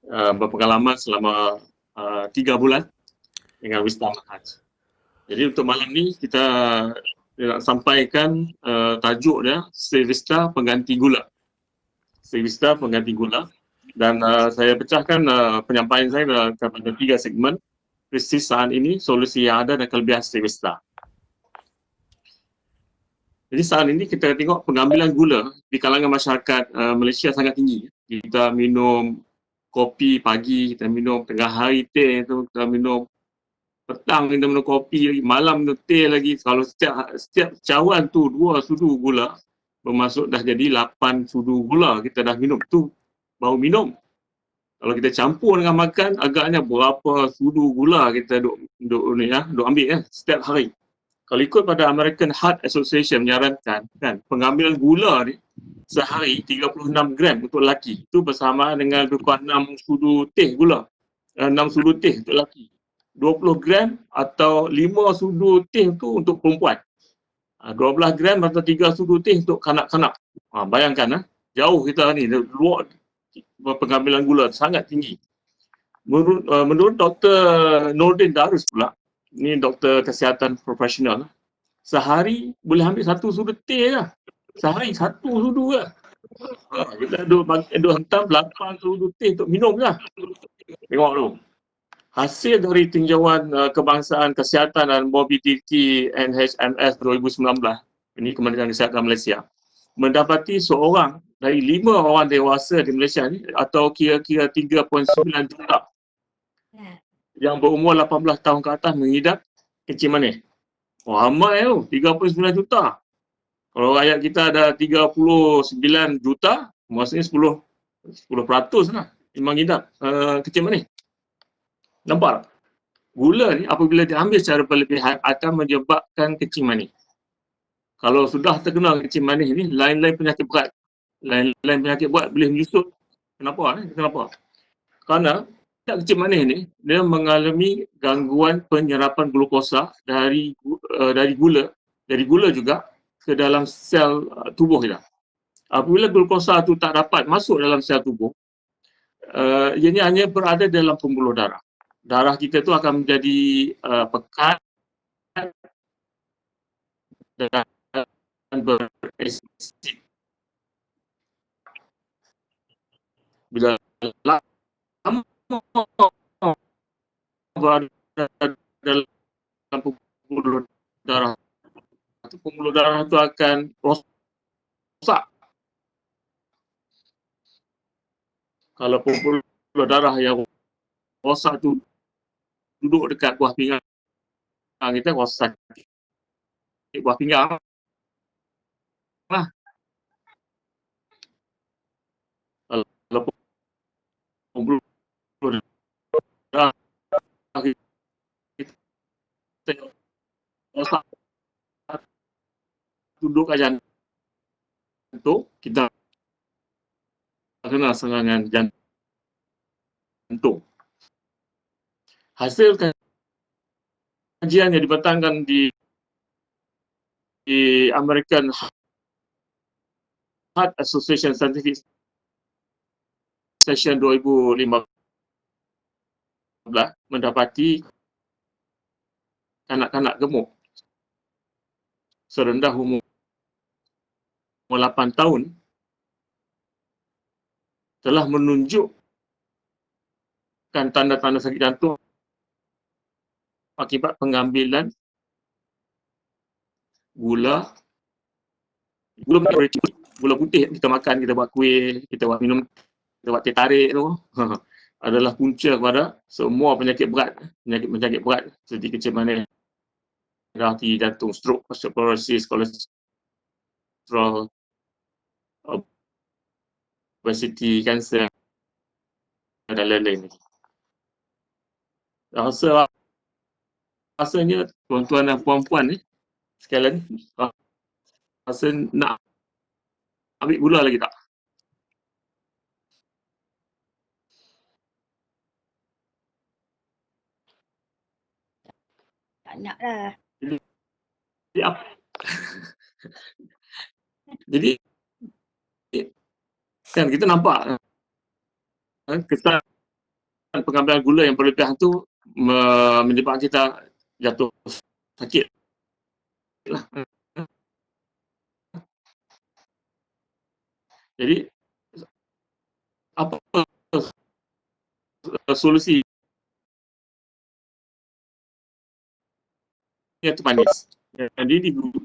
berpengalaman selama 3 bulan dengan Wisdom Hajj. Jadi untuk malam ni kita nak sampaikan tajuk dia Sevista Pengganti Gula. Sevista Pengganti Gula, dan saya pecahkan penyampaian saya kepada 3 segmen: krisis saat ini, solusi yang ada, dan kelebihan Sevista. Jadi saat ini kita tengok pengambilan gula di kalangan masyarakat Malaysia sangat tinggi. Kita minum kopi pagi, kita minum tengah hari teh, kita minum petang, kita minum kopi lagi, malam minum teh lagi. Kalau setiap cawan tu 2 sudu gula, bermaksud dah jadi 8 sudu gula kita dah minum. Tu baru minum. Kalau kita campur dengan makan, agaknya berapa sudu gula kita duk ambil setiap hari. Kalau ikut pada American Heart Association menyarankan kan, pengambilan gula ni sehari 36 gram untuk lelaki. Itu bersamaan dengan lebih kurang 6 sudu teh gula. 6 sudu teh untuk lelaki. 20 gram atau 5 sudu teh tu untuk perempuan. 12 gram atau 3 sudu teh untuk kanak-kanak. Bayangkan jauh kita ni, luar pengambilan gula sangat tinggi. Menurut Dr. Nordin Darus pula, ni doktor kesihatan profesional, sehari boleh ambil 1 sudu teh lah. Sehari 1 sudu lah. Kita duk hentam 8 sudu teh untuk minum lah. Tengok tu. Hasil dari tinjauan Kebangsaan Kesihatan dan Mobiliti NHMS 2019, ini Kementerian Kesihatan Malaysia, mendapati seorang dari 5 orang dewasa di Malaysia ni, atau kira-kira 3.9 juta yang berumur 18 tahun ke atas mengidap kencing manis. Ramai tu, 3.9 juta. Kalau rakyat kita ada 39 juta, maksudnya 10% lah yang mengidap kencing manis. Nampak? Gula ni apabila diambil secara berlebihan akan menyebabkan kencing manis. Kalau sudah terkena kencing manis ni, lain-lain penyakit berat. Lain-lain penyakit berat boleh menyusut. Kenapa? Kenapa? Kerana kencing manis ni, dia mengalami gangguan penyerapan glukosa dari gula juga ke dalam sel tubuh kita. Apabila glukosa tu tak dapat masuk dalam sel tubuh, ianya hanya berada dalam pembuluh darah. Darah kita tu akan menjadi pekat dan berasid. Bila lama berada dalam pembuluh darah, pembuluh darah tu akan rosak. Kalau pembuluh darah yang rosak tu duduk dekat buah pinggang kita, rosak buah pinggang lah. Kalau pembuluh darah kita rosak duduk kat jantung, kita kena serangan jantung. Hasil kajian yang dibentangkan di American Heart Association Scientific Session 2015 mendapati kanak-kanak gemuk serendah umur 8 tahun telah menunjukkan tanda-tanda sakit jantung akibat pengambilan gula putih kita makan, kita buat kuih, kita buat minum, kita buat teh tarik tu adalah punca kepada semua penyakit berat seperti kencing manis, darah tinggi, jantung, stroke, osteoporosis, kolesterol, obesity, kanser dan lain-lain. Rasanya tuan-tuan dan puan-puan ni sekalian rasa nak ambil gula lagi tak? Tak nak lah. Jadi apa? Jadi kan kita nampak kesan pengambilan gula yang berlebihan tu menyebabkan kita jatuh sakit lah. Jadi apa solusi itu manis. Jadi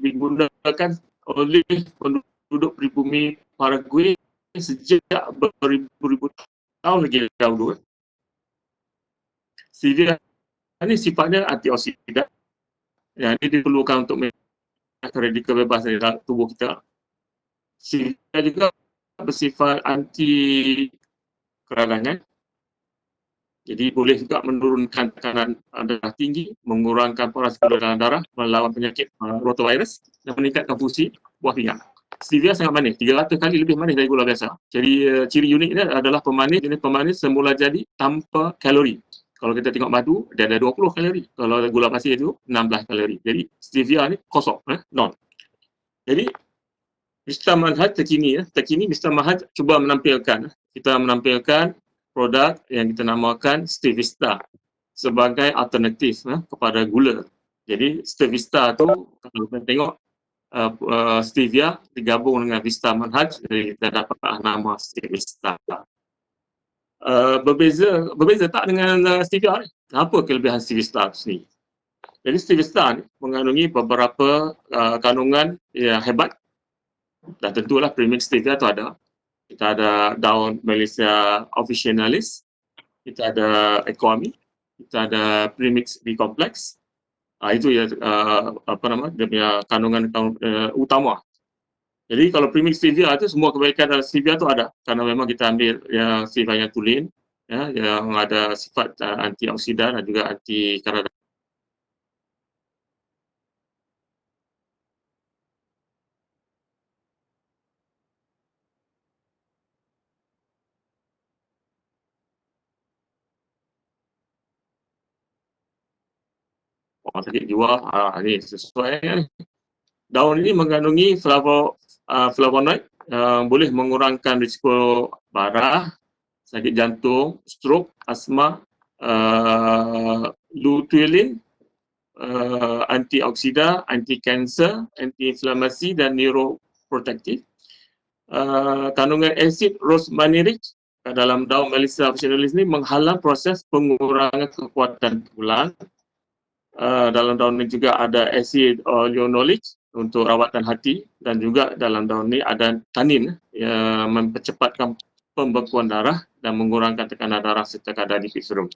digunakan oleh penduduk pribumi Paraguay sejak beribu-ribu tahun lagi dahulu. Stevia ini sifatnya antioksidan yang ini diperlukan untuk menjaga radikal bebas dari tubuh kita. Stevia juga bersifat anti keradangan. Jadi boleh juga menurunkan tekanan darah tinggi, mengurangkan porasi gula dalam darah, melawan penyakit rotavirus dan meningkatkan fungsi buah pinggang. Stevia sangat manis, 300 kali lebih manis dari gula biasa. Jadi ciri uniknya adalah jenis pemanis semula jadi tanpa kalori. Kalau kita tengok madu, dia ada 20 kalori. Kalau gula pasir itu 16 kalori. Jadi stevia ni kosong, non. Jadi Mr. Manhaj terkini Mr. Manhaj cuba menampilkan, kita menampilkan produk yang kita namakan Stevista sebagai alternatif kepada gula. Jadi Stevista tu kalau kita tengok stevia digabung dengan Vista Manhaj, jadi kita dapat nama Stevista. Berbeza tak dengan stevia ni? Apa kelebihan Stevista tu sendiri? Jadi Stevista ni mengandungi beberapa kandungan yang hebat. Dan tentulah premix stevia tu ada. Kita ada daun Melissia officinalis, kita ada Ecoami, kita ada premix B complex. Itu ya dia punya kandungan utama. Jadi kalau premix stevia itu semua kebaikan dalam stevia tu ada, karena memang kita ambil yang sifatnya tulin, ya, yang ada sifat antioksidan dan juga anti keradangan. Orang sakit jiwa, ini sesuai ni. Daun ini mengandungi flavonoid yang boleh mengurangkan risiko darah, sakit jantung, stroke, asma, luteolin, antioksidan, anti-kanser, anti-inflamasi dan neuroprotektif. Kandungan asid rosmarinic dalam daun Melissia officinalis ini menghalang proses pengurangan kekuatan tulang. Dalam daun ini juga ada asid linoleic untuk rawatan hati, dan juga dalam daun ini ada tanin yang mempercepatkan pembekuan darah dan mengurangkan tekanan darah serta kadar lipid serum.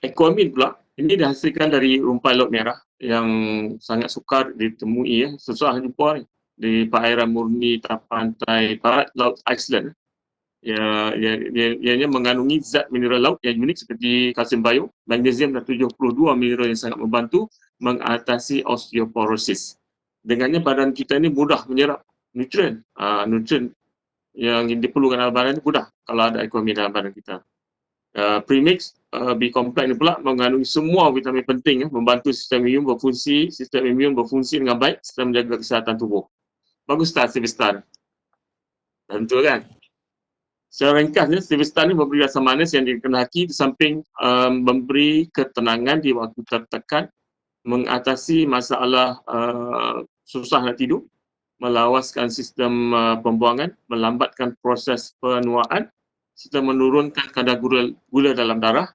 Ecoamine pula, ini dihasilkan dari rumpai laut merah yang sangat sukar ditemui, susah jumpa ni, di perairan murni pantai barat laut Iceland. Ianya mengandungi zat mineral laut yang unik seperti kalsium bio, magnesium dan 72 mineral yang sangat membantu mengatasi osteoporosis. Dengannya badan kita ini mudah menyerap nutrien yang diperlukan dalam badan ini mudah kalau ada ekonomi dalam badan kita. Premix B complex ini pula mengandungi semua vitamin penting membantu sistem imun berfungsi dengan baik serta menjaga kesihatan tubuh. Bagus tak Stevista? Tentu kan? Secara ringkasnya, Stevista ini memberi rasa manis yang dikehendaki di samping memberi ketenangan di waktu tertekan, mengatasi masalah susah nak tidur, melawaskan sistem pembuangan, melambatkan proses penuaan, serta menurunkan kadar gula dalam darah.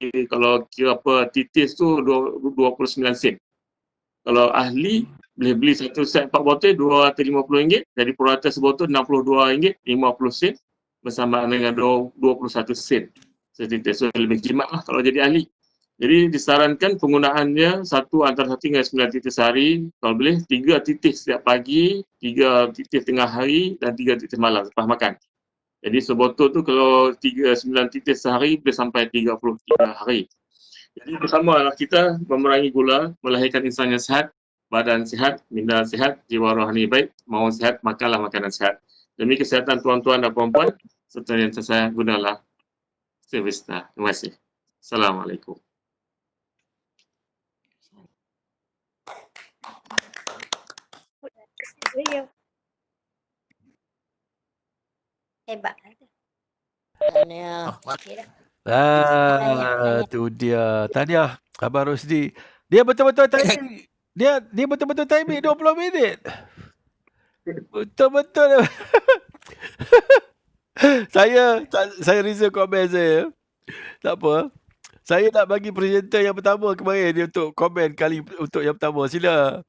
Kalau kira apa titis tu 29 sen. Kalau ahli boleh beli satu set 4 botol RM250, jadi purata sebotol RM62.50 bersama dengan 21 sen setitis. So lebih jimat lah kalau jadi ahli. Jadi disarankan penggunaannya antara 1 hingga 9 titis sehari. Kalau boleh 3 titis setiap pagi, 3 titis tengah hari dan 3 titis malam lepas makan. Jadi sebotol tu kalau 9 titis sehari boleh sampai 33 hari. Jadi bersamalah kita memerangi gula, melahirkan insan yang sihat, badan sihat, minda sihat, jiwa rohani baik, mahu sihat, makanlah makanan sihat. Demi kesihatan tuan-tuan dan puan-puan, Serta yang saya gunalah Stavista. Terima kasih. Assalamualaikum. Hebat. Tahniah. Okey dah. Tu dia. Tahniah Abang Rosdi. Dia betul-betul timing. Dia betul-betul timing 20 minit. Betul-betul. saya reserve komen saya. Tak apa. Saya nak bagi presenter yang pertama kemarin dia untuk komen kali untuk yang pertama. Sila.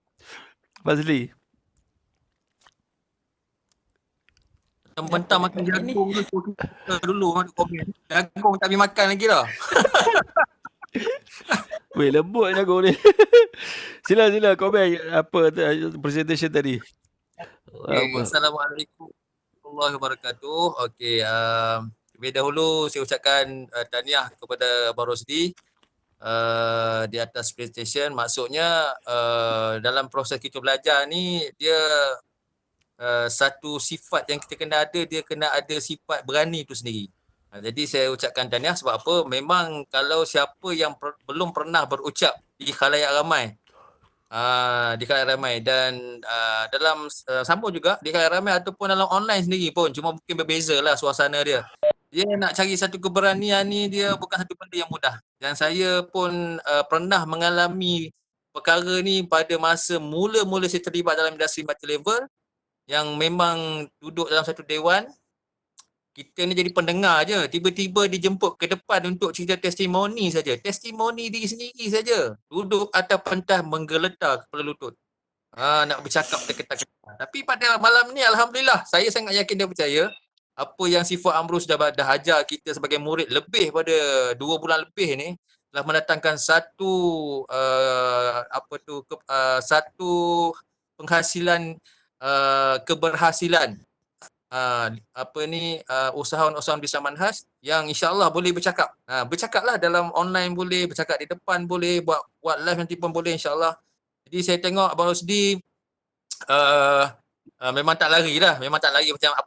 Fazli. Mentang makan jagung tu dulu ada komen. Jagung tak boleh makan lagi dah. Weh, lembut jagung ni. Sila komen apa presentation tadi. Okay. Assalamualaikum warahmatullahi wabarakatuh. Okey, lebih dahulu saya ucapkan tahniah kepada Abang Rosdi di atas presentation. Maksudnya dalam proses kita belajar ni dia satu sifat yang kita kena ada, dia kena ada sifat berani tu sendiri. Jadi saya ucapkan tahniah sebab apa? Memang kalau siapa yang belum pernah berucap di khalayak ramai, dan dalam sambung juga di khalayak ramai ataupun dalam online sendiri pun, cuma mungkin berbezalah suasana dia. Dia nak cari satu keberanian ni dia bukan satu benda yang mudah. Dan saya pun pernah mengalami perkara ni pada masa mula-mula saya terlibat dalam industri multi-level, yang memang duduk dalam satu dewan, kita ni jadi pendengar je, tiba-tiba dijemput ke depan untuk cerita testimoni saja. Testimoni diri sendiri saja. Duduk atas pentas menggeletar kepala lutut. Nak bercakap terketar-ketar. Tapi pada malam ni alhamdulillah saya sangat yakin dan percaya apa yang Sifat Amrus dah ajar kita sebagai murid lebih pada 2 bulan lebih ni telah mendatangkan satu satu penghasilan keberhasilan usahawan-usahawan di Samanhas yang insya-Allah boleh bercakap. Bercakaplah dalam online boleh, bercakap di depan boleh, buat live nanti pun boleh insya-Allah. Jadi saya tengok Abang Rosdi memang tak lari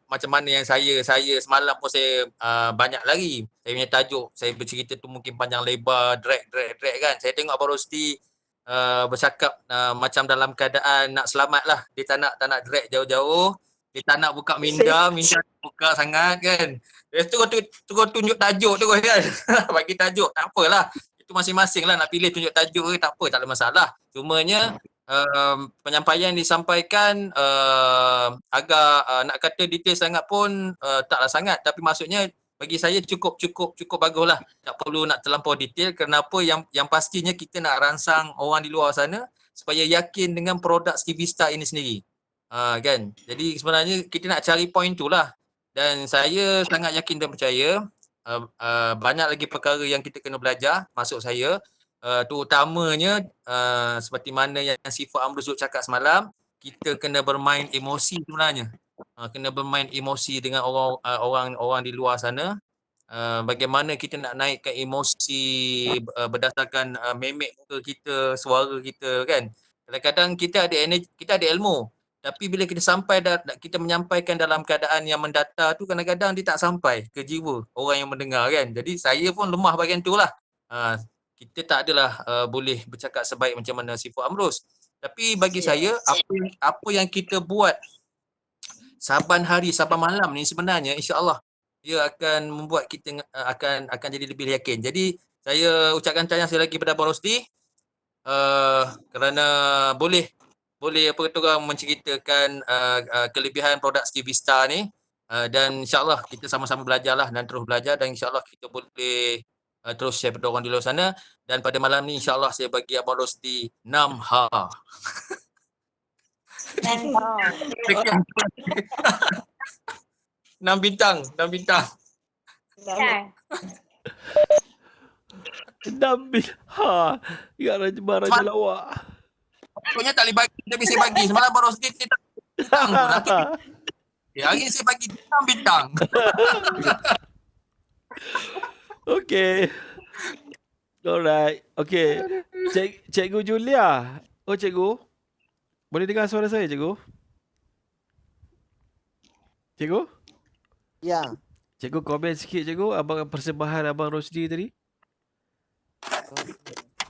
macam mana yang saya semalam pun saya banyak lari. Saya punya tajuk, saya bercerita tu mungkin panjang lebar, drag kan. Saya tengok Abang Rosdi bercakap macam dalam keadaan nak selamat lah. Dia tak nak drag jauh-jauh. Dia tak nak buka minda buka sangat kan. Dia terus tunjuk tajuk terus kan. Bagi tajuk, tak apalah. Itu masing-masing lah nak pilih tunjuk tajuk ke tak apa, tak ada masalah. Cumanya penyampaian disampaikan agak nak kata detail sangat pun taklah sangat. Tapi maksudnya bagi saya cukup baguslah. Tak perlu nak terlampau detail. Kenapa yang pastinya kita nak rangsang orang di luar sana supaya yakin dengan produk Stavista ini sendiri. Kan. Jadi sebenarnya kita nak cari point tu lah. Dan saya sangat yakin dan percaya banyak lagi perkara yang kita kena belajar, masuk saya. Terutamanya seperti mana yang Sifat Amrus cakap semalam, kita kena bermain emosi sebenarnya. Kena bermain emosi dengan orang di luar sana. Bagaimana kita nak naikkan emosi berdasarkan memek muka kita, suara kita kan. Kadang-kadang kita ada energi, kita ada ilmu. Tapi bila kita kita menyampaikan dalam keadaan yang mendata tu, kadang-kadang dia tak sampai ke jiwa orang yang mendengar kan. Jadi saya pun lemah bahagian tu lah. Kita tak adalah boleh bercakap sebaik macam mana Sifat Amrus. Tapi bagi saya apa yang kita buat saban hari saban malam ni sebenarnya insya-Allah dia akan membuat kita akan jadi lebih yakin. Jadi saya ucapkan tahniah sekali lagi kepada Abang Rosdi kerana boleh apa kata orang menceritakan kelebihan produk Stavista ni dan insya-Allah kita sama-sama belajarlah dan terus belajar dan insya-Allah kita boleh terus share pada orang di luar sana. Dan pada malam ni insya-Allah saya bagi Abang Rosdi 6 ha. 6 bintang. 6 bintang. Ha. Ya Raja Lawak. Pokoknya tak boleh bagi tapi saya bagi. Semalam Abang Rosdi dia tak bintang pun. Hari ni saya bagi 6 bintang. Okay. Alright. Okay. Cikgu Julia. Oh, cikgu. Boleh dengar suara saya, cikgu? Cikgu? Ya. Cikgu komen sikit cikgu, persembahan Abang Rosdi tadi.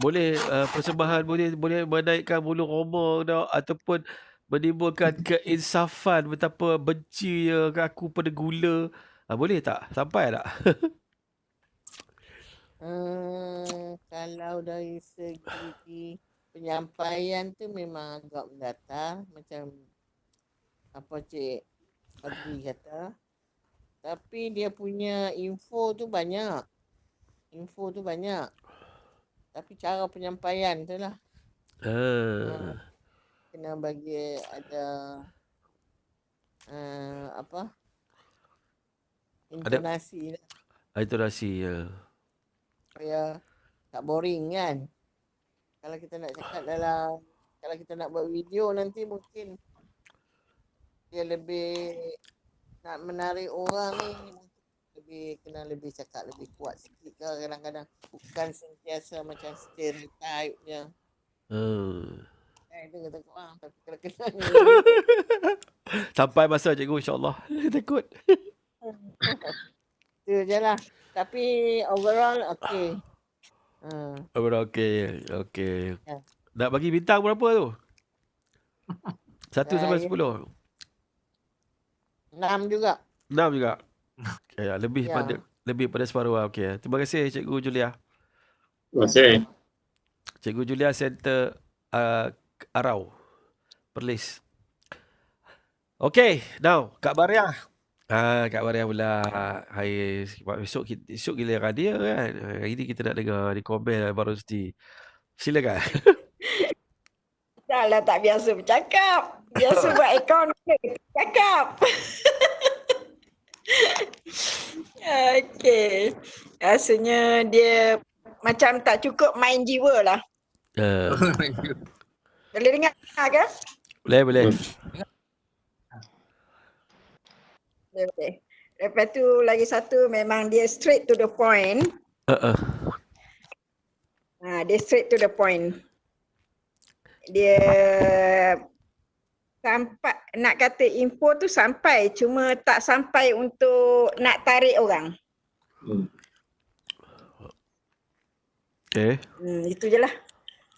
Boleh persembahan boleh menaikkan bulu roma dah, ataupun menimbulkan keinsafan betapa benci aku pada gula. Boleh tak? Sampai tak? Kalau dari segi penyampaian tu memang agak mendatar macam apa Cik Adri kata. Tapi dia punya info tu banyak. Tapi cara penyampaian tu lah. Kena bagi ada intonasi lah. Intonasi ya. Supaya tak boring kan. Kalau kita nak cakap kalau kita nak buat video nanti mungkin dia lebih nak menarik orang ni kena lebih cakap lebih kuat sikit ke kadang-kadang, bukan sentiasa macam stereotype-nya. Itu kata kau tapi kalau kena Sampai masa cikgu insya-Allah. Takut. Itu je lah. Tapi overall okey. Okey. Ya. Nak bagi bintang berapa tu? 1 sampai 10. 6 juga. 6 juga. Okay, Ya. lebih pada separuh lah. Okey. Terima kasih Cikgu Julia. Terima kasih. Cikgu Julia Center Arau, Perlis. Okey, now Kak Baria. Kak Baria pula. Hai, esok giliran dia kan. Hari ni kita nak dengar di komen Abang Rosdi. Silakan. Dah lah tak biasa bercakap. Biasa buat akaun cakap. Okey. Rasanya dia macam tak cukup main jiwa lah. Boleh dengar ke? Boleh. Boleh. Lepas tu lagi satu memang dia straight to the point. Dia straight to the point. Dia sampai nak kata info tu sampai, cuma tak sampai untuk nak tarik orang. Okay. Itu je lah.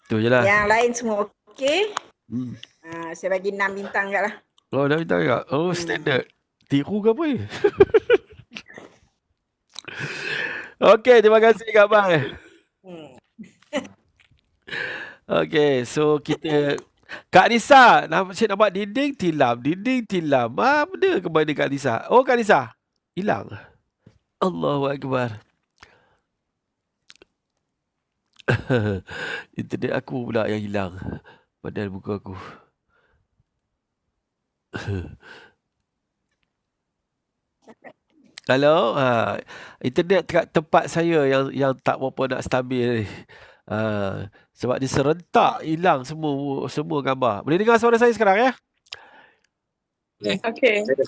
Yang lain semua okey. Saya bagi 6 bintang kat lah. 6 bintang kat? Standard. Tiru ke apa ni? Okey, terima kasih Kak Bai. Okey, so kita Kak Nisa, Cik nampak dinding tilam. Benda ke mana Kak Nisa? Oh, Kak Nisa. Hilang. Allahu Akbar. Internet aku pula yang hilang. Padahal muka aku. Hello, internet kat tempat saya yang tak berapa nak stabil ni. Sebab dia serentak hilang semua gambar. Boleh dengar suara saya sekarang ya?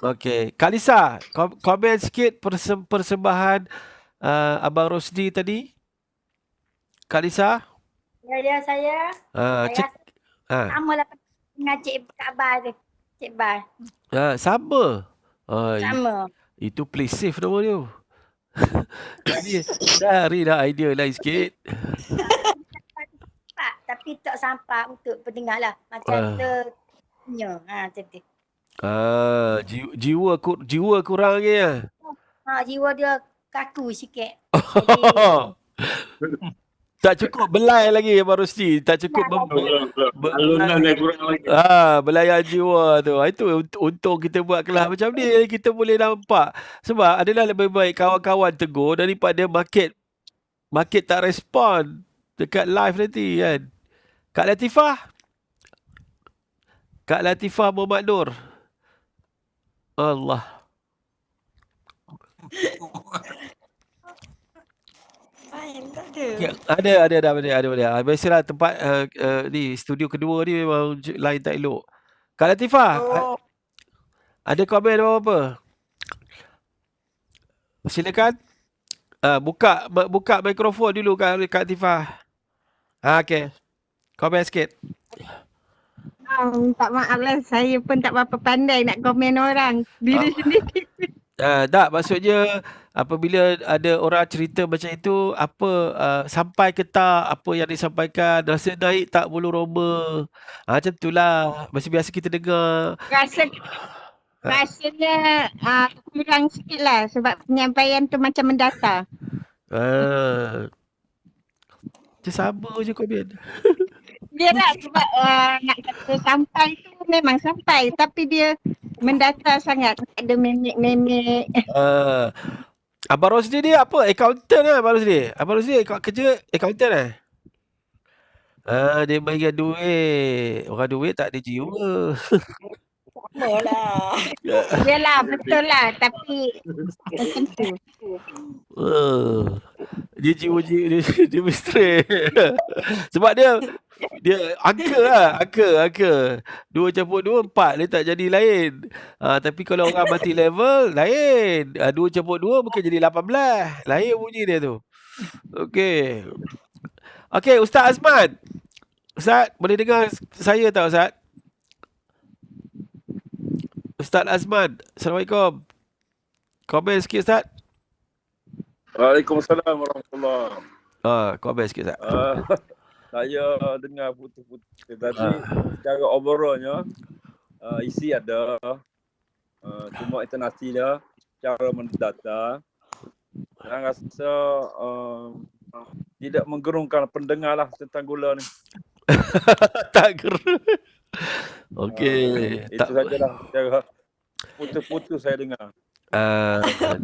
Okey. Kak Lisa, komen sikit persembahan Abang Rosdi tadi. Kak Lisa? Ya, saya. Sama lah dengan Cik Bar tu. Cik Bar. Sama. Sama. Itu play safe nama dia. Jadi cari dah idea lain sikit. Tapi tak sampai untuk pendengar lah. Macam ternya. Macam tu. Jiwa kurang lagi ya. Jiwa dia kaku sikit. Tak cukup belai lagi Abang Rosdi. Tak cukup alunan yang kurang lagi. belayan jiwa tu. Itu untung kita buat kelas macam ni. Kita boleh nampak. Sebab adalah lebih baik kawan-kawan tegur daripada market tak respon dekat live nanti kan. Kak Latifah Muhammad Nur. Allah. Ada. Biasalah tempat ni studio kedua ni memang lain tak elok. Kak Latifah, ada komen apa-apa? Silakan. Buka mikrofon dulu Kak Latifah. Okey. Komen sikit. Minta maaf lah, saya pun tak berapa pandai nak komen orang. Diri sendiri. Tak, maksudnya apabila ada orang cerita macam itu, apa sampai ke tak apa yang disampaikan, rasa naik tak bulu roma. Macam itulah. Macam biasa kita dengar. Rasanya kurang sikit lah sebab penyampaian tu macam mendata. Ah, Macam sama je komen. Dia lah sebab nak kata sampai tu memang sampai tapi dia mendata sangat. Ada memek-memek. Abang Rosli ni apa? Accountant lah Abang Rosli. Abang Rosli kerja accountant lah. Dia bagi duit. Orang duit tak ada jiwa. Sama lah. Yelah, betul lah. Tapi macam tu. Dia jiwa dia misteri. Sebab dia angka. 2 campur 2, 4. Dia tak jadi lain. Tapi kalau orang mati level, lain. 2 campur 2 mungkin jadi 18. Lain bunyi dia tu. Okey. Okey, Ustaz Azman. Ustaz, boleh dengar saya tak Ustaz? Ustaz Azman. Assalamualaikum. Komen sikit Ustaz. Waalaikumsalam warahmatullahi. Komen sikit Ustaz. Saya dengar putus-putus tadi. Secara overallnya isi ada, cuma intonasi dia, cara mendata. Saya rasa tidak menggerungkan pendengar lah tentang gula ni. Tak gerung. Okey. Itu sajalah secara putus-putus saya dengar.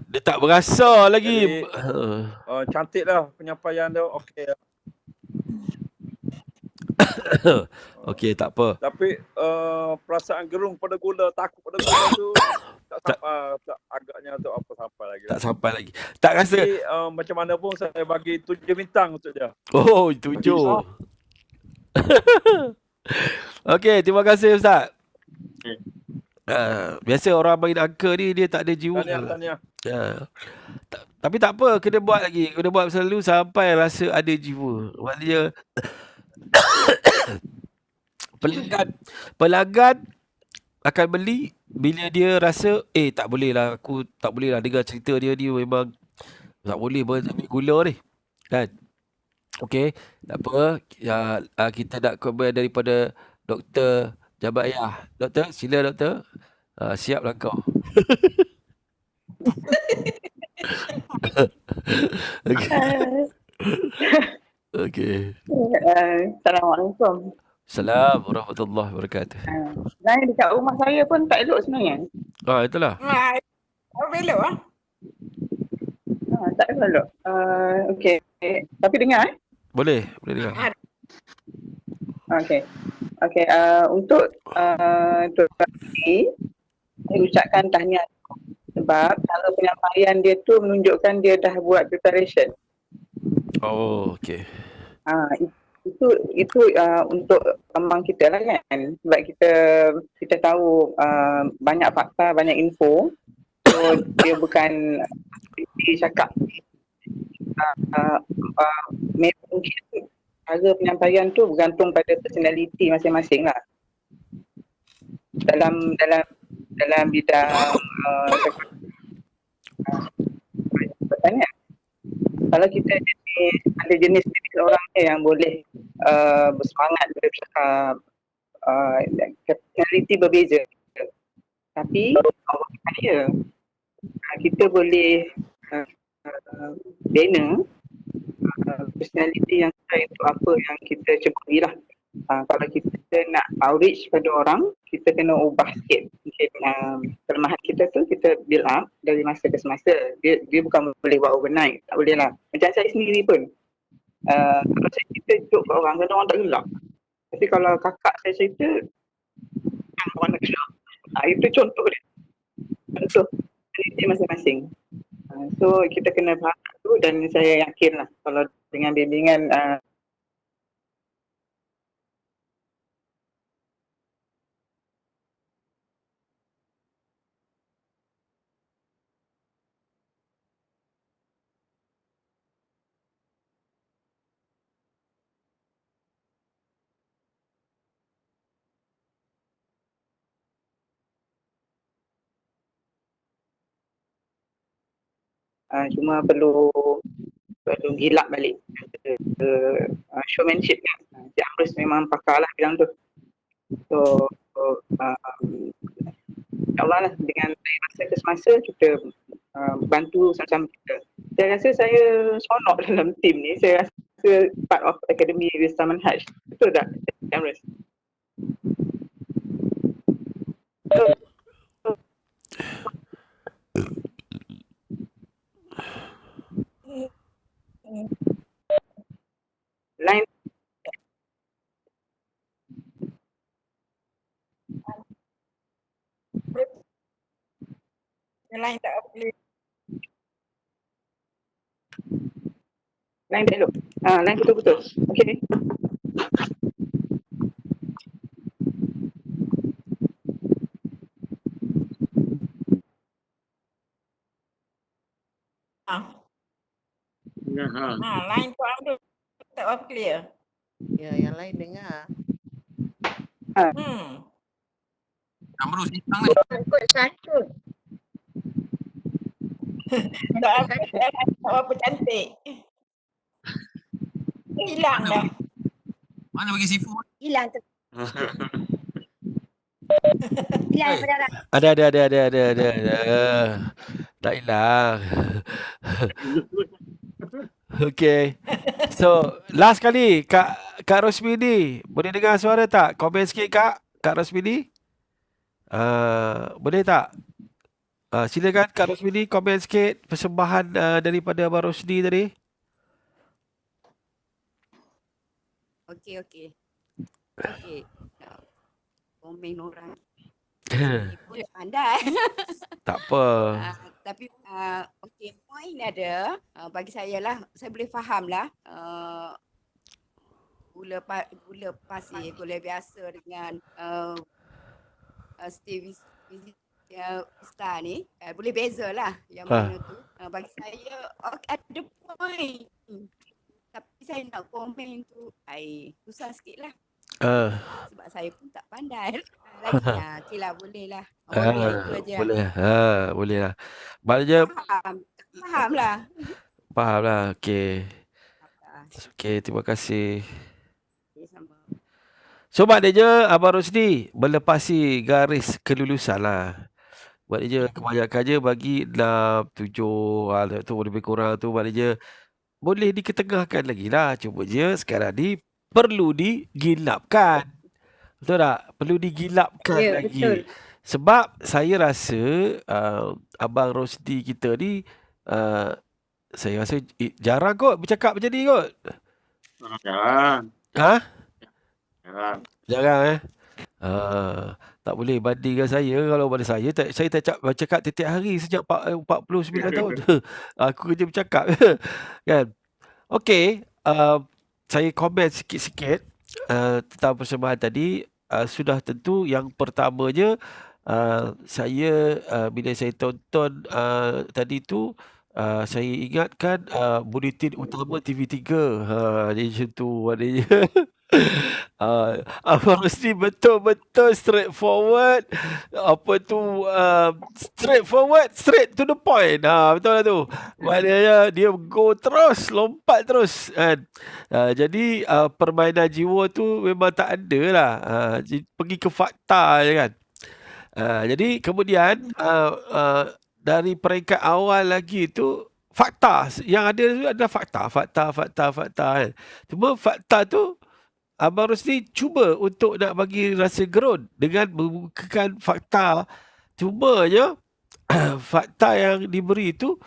Dia tak berasa lagi. Jadi, cantik lah penyampaian dia. Okey. Okey, tak apa. Tapi perasaan gerung pada gula, takut pada gula tu tak sampai, agaknya tu apa sampai lagi. Tak sampai lagi. Tak rasa. Jadi, macam mana pun saya bagi 7 bintang untuk dia. Oh, 7. Okey, terima kasih Ustaz. Biasa orang main angka ni dia tak ada jiwa. Tahniah. Tapi tak apa, kena buat lagi. Kena buat selalu sampai rasa ada jiwa. Maknanya pelanggan akan beli bila dia rasa tak boleh lah, aku tak boleh lah dengar cerita dia ni, memang tak boleh ambil gula ni kan. Okey, tak apa. Kita nak komen daripada Dr. Jabaiyah. Doktor, sila doktor. Siaplah kau. Okey. Assalamualaikum. Assalamualaikum warahmatullahi wabarakatuh. Sebenarnya dekat rumah saya pun tak elok sebenarnya. Itulah. Tak elok lah. Tak elok. Okey. Tapi dengar Boleh dengar. Okey. Untuk Tuan Lee, saya ucapkan tahniah sebab cara penyampaian dia tu menunjukkan dia dah buat preparation. Okey. Itu untuk kembang kita lah kan, sebab kita tahu banyak fakta, banyak info, so dia bukan dia cakap mungkin cara penyampaian tu bergantung pada personality masing-masing lah dalam bidang pertanian. Kalau kita ada jenis orang yang boleh bersemangat, boleh bercakap, personality berbeza, tapi saya kita boleh bina personality yang sesuai untuk apa yang kita ceburi lah. Kalau kita nak outreach pada orang, kita kena ubah sikit. Mungkin kelemahan kita tu kita build up dari masa ke semasa. Dia bukan boleh buat overnight, tak boleh lah. Macam saya sendiri pun, kalau saya cerita joke kat orang, kadang orang tak gelak. Tapi kalau kakak saya cerita, orang nak gelak. Itu contoh dia. Contoh personality masing-masing. So kita kena faham tu, dan saya yakin lah kalau dengan bimbingan Cuma perlu gilap balik showmanship kan. Cik Amrus memang pakar lah bilang tu. So InsyaAllah lah dengan masa ke semasa kita bantu sama-sama kita. Saya rasa saya seronok dalam tim ni. Saya rasa part of Akademi Wisdom Manhaj. Betul tak, Cik Amrus? Line Yang lain tak boleh. line tak elok. Line betul-betul. Okey. Lain tu Amrul tak apa clear. Ya, yang lain dengar. Amrul hilang ni. Sangkut. Tak apa cantik. Hilang dah. Mana bagi seafood? Hilang tu. Hilang berdarah. Ada. Tak hilang. Okay. So, last kali Kak Rosmini, boleh dengar suara tak? Komen sikit Kak Rosmini. Boleh tak? Silakan Kak Rosmini komen sikit persembahan daripada Abang Rosdi tadi. Okey. Komen orang pun pandai. Tak apa. Tapi okey, point ada bagi saya lah, saya boleh faham lah gula pasir, gula biasa dengan stevia Vista ni boleh beza lah yang mana tu. Bagi saya ada point. Tapi saya nak komen tu susah sikit lah. Sebab saya pun tak pandai. Okey lah, boleh lah. Boleh lah. Maknanya Faham lah. faham lah. Okay, terima kasih. Sama. So maknanya Abang Rosdi melepasi garis kelulusan lah. Maknanya kebanyakannya bagi 6, 7 tu lebih kurang tu, maknanya boleh diketengahkan lagi lah. Cuma je sekarang ni perlu digilapkan. Betul tak? Perlu digilapkan lagi. Betul. Sebab saya rasa Abang Rosdi kita ni saya rasa jarang kot bercakap macam ni kot. Jarang. Jarang tak boleh bandingkan saya. Kalau pada saya tak bercakap setiap hari sejak 49 tahun. Aku kerja bercakap kan. Okey, saya komen sikit-sikit tentang persembahan tadi. Sudah tentu yang pertamanya saya bila saya tonton tadi tu saya ingatkan buletin utama TV3. Dia macam tu maknanya. Abang Rosdi betul-betul straightforward. Apa tu straight to the point. Betul lah tu. Maknanya dia go terus, lompat terus kan. Jadi permainan jiwa tu memang tak ada lah. Pergi ke fakta je kan. Jadi kemudian dari peringkat awal lagi tu fakta yang ada tu adalah fakta kan. Cuma fakta tu Abang Rosdi cuba untuk nak bagi rasa gerun dengan membukakan fakta. Cumanya fakta yang diberi tu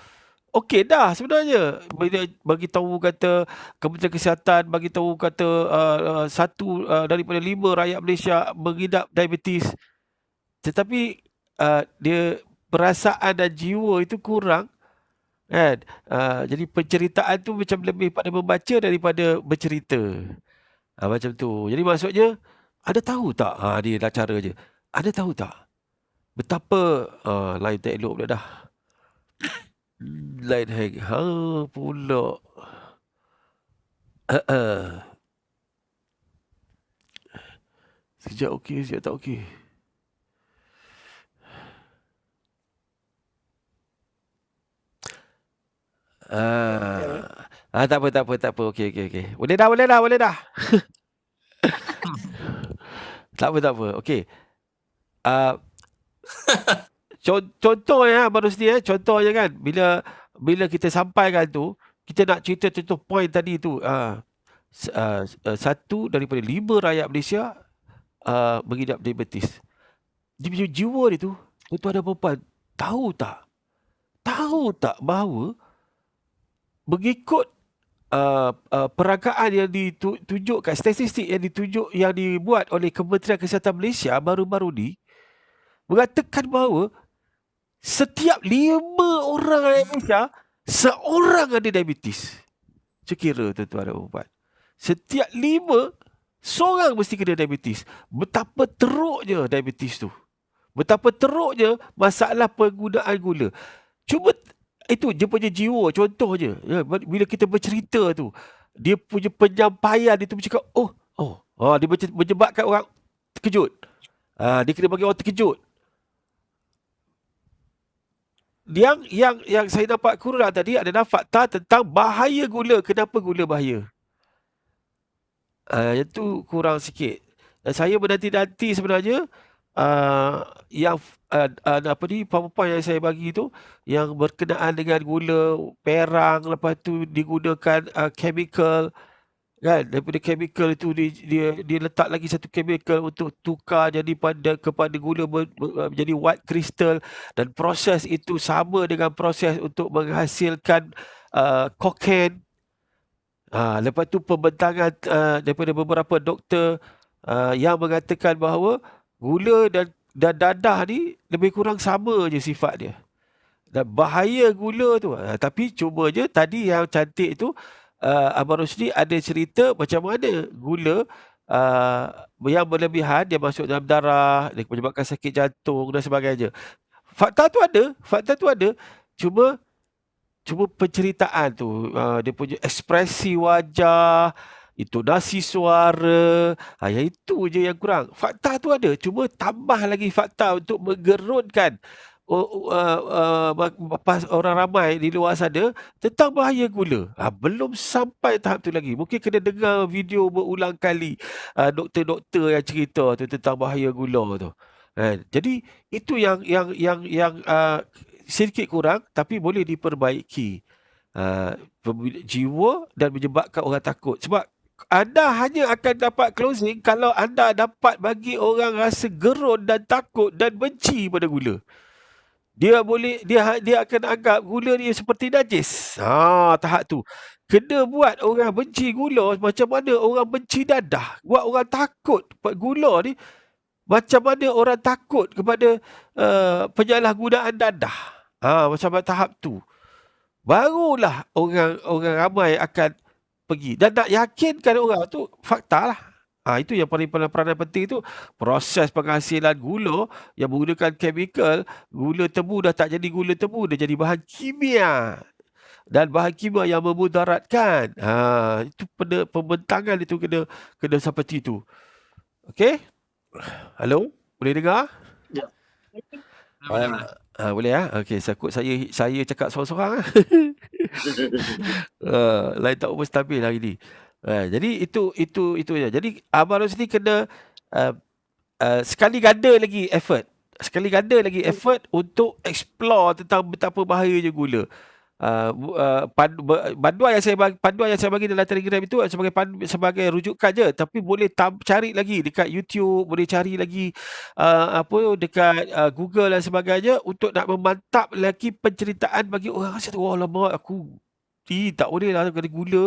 okey dah sebenarnya. Bila bagi tahu kata Kementerian Kesihatan bagi tahu kata 1 daripada 5 rakyat Malaysia mengidap diabetes. Tetapi dia perasaan dan jiwa itu kurang kan. Jadi penceritaan tu macam lebih pada membaca daripada bercerita. Macam tu. Jadi maksudnya ada tahu tak? Dia dah cara je. Ada tahu tak betapa lain tak elok pula dah. Lain hang pula. Sekejap okey, sekejap tak okey. Tak apa. Okey. Boleh dah. Tak apa. Okey. Contohnya Abang Rosdi, contohnya kan bila kita sampaikan tu, kita nak cerita contoh point tadi tu, satu daripada 5 rakyat Malaysia mengidap diabetes. Dia punya jiwa dia tu, tuan-tuan dan puan, tahu tak bahawa mengikut peragaan yang ditunjukkan, statistik yang dibuat oleh Kementerian Kesihatan Malaysia baru-baru ni mengatakan bahawa setiap 5 orang rakyat Malaysia, seorang ada diabetes. Sekira tuan-tuan dan puan, setiap 5, seorang mesti kena diabetes. Betapa teruknya diabetes tu, betapa teruknya masalah penggunaan gula. Cuma itu dia punya jiwa. Contohnya bila kita bercerita tu, dia punya penyampaian dia tu bercakap dia menyebabkan orang terkejut. Dia kena bagi orang terkejut. Yang saya nampak kurang tadi adalah fakta tentang bahaya gula. Kenapa gula bahaya? Yang tu kurang sikit. Saya menanti-nanti sebenarnya PowerPoint yang saya bagi tu yang berkenaan dengan gula perang, lepas tu digunakan chemical kan, daripada chemical itu dia letak lagi satu chemical untuk tukar kepada gula menjadi white crystal, dan proses itu sama dengan proses untuk menghasilkan cocaine. Lepas tu pembentangan daripada beberapa doktor yang mengatakan bahawa gula dan dadah ni lebih kurang sama je sifat dia. Dan bahaya gula tu. Tapi cuma je tadi yang cantik tu, Abang Rosdi ada cerita macam mana gula yang berlebihan dia masuk dalam darah, dia menyebabkan sakit jantung dan sebagainya. Fakta tu ada. Cuma penceritaan tu, dia punya ekspresi wajah, intonasi suara, yang itu je yang kurang. Fakta tu ada, cuma tambah lagi fakta untuk menggerunkan orang ramai di luar sana tentang bahaya gula. Belum sampai tahap tu lagi. Mungkin kena dengar video berulang kali doktor-doktor yang cerita tu tentang bahaya gula tu. Jadi itu yang sedikit kurang, tapi boleh diperbaiki. Jiwa dan menyebabkan orang takut. Sebab anda hanya akan dapat closing kalau anda dapat bagi orang rasa gerun dan takut dan benci pada gula. Dia akan anggap gula ni seperti najis. Tahap tu. Kena buat orang benci gula macam mana orang benci dadah. Buat orang takut pada gula ni macam mana orang takut kepada penyalahgunaan dadah. Macam tahap tu. Barulah orang ramai akan pergi. Dan nak yakinkan orang tu, fakta lah. Itu yang paling peranan penting tu. Proses penghasilan gula yang menggunakan chemical, gula tebu dah tak jadi gula tebu, dah jadi bahan kimia. Dan bahan kimia yang memudaratkan. Itu pembentangan itu kena seperti itu. Okey? Halo? Boleh dengar? Ya. Boleh Okey, saya cakap seorang-seorang. Lain tak stabil hari ni. Jadi itu je. Jadi Abang Rosdi kena sekali ganda lagi effort untuk explore tentang betapa bahayanya gula. Panduan yang saya bagi dalam Telegram itu sebagai rujukan je, tapi boleh cari lagi dekat YouTube, boleh cari lagi dekat Google dan sebagainya untuk nak memantap lagi penceritaan bagi orang rasa alamak aku tak boleh lah kena gula,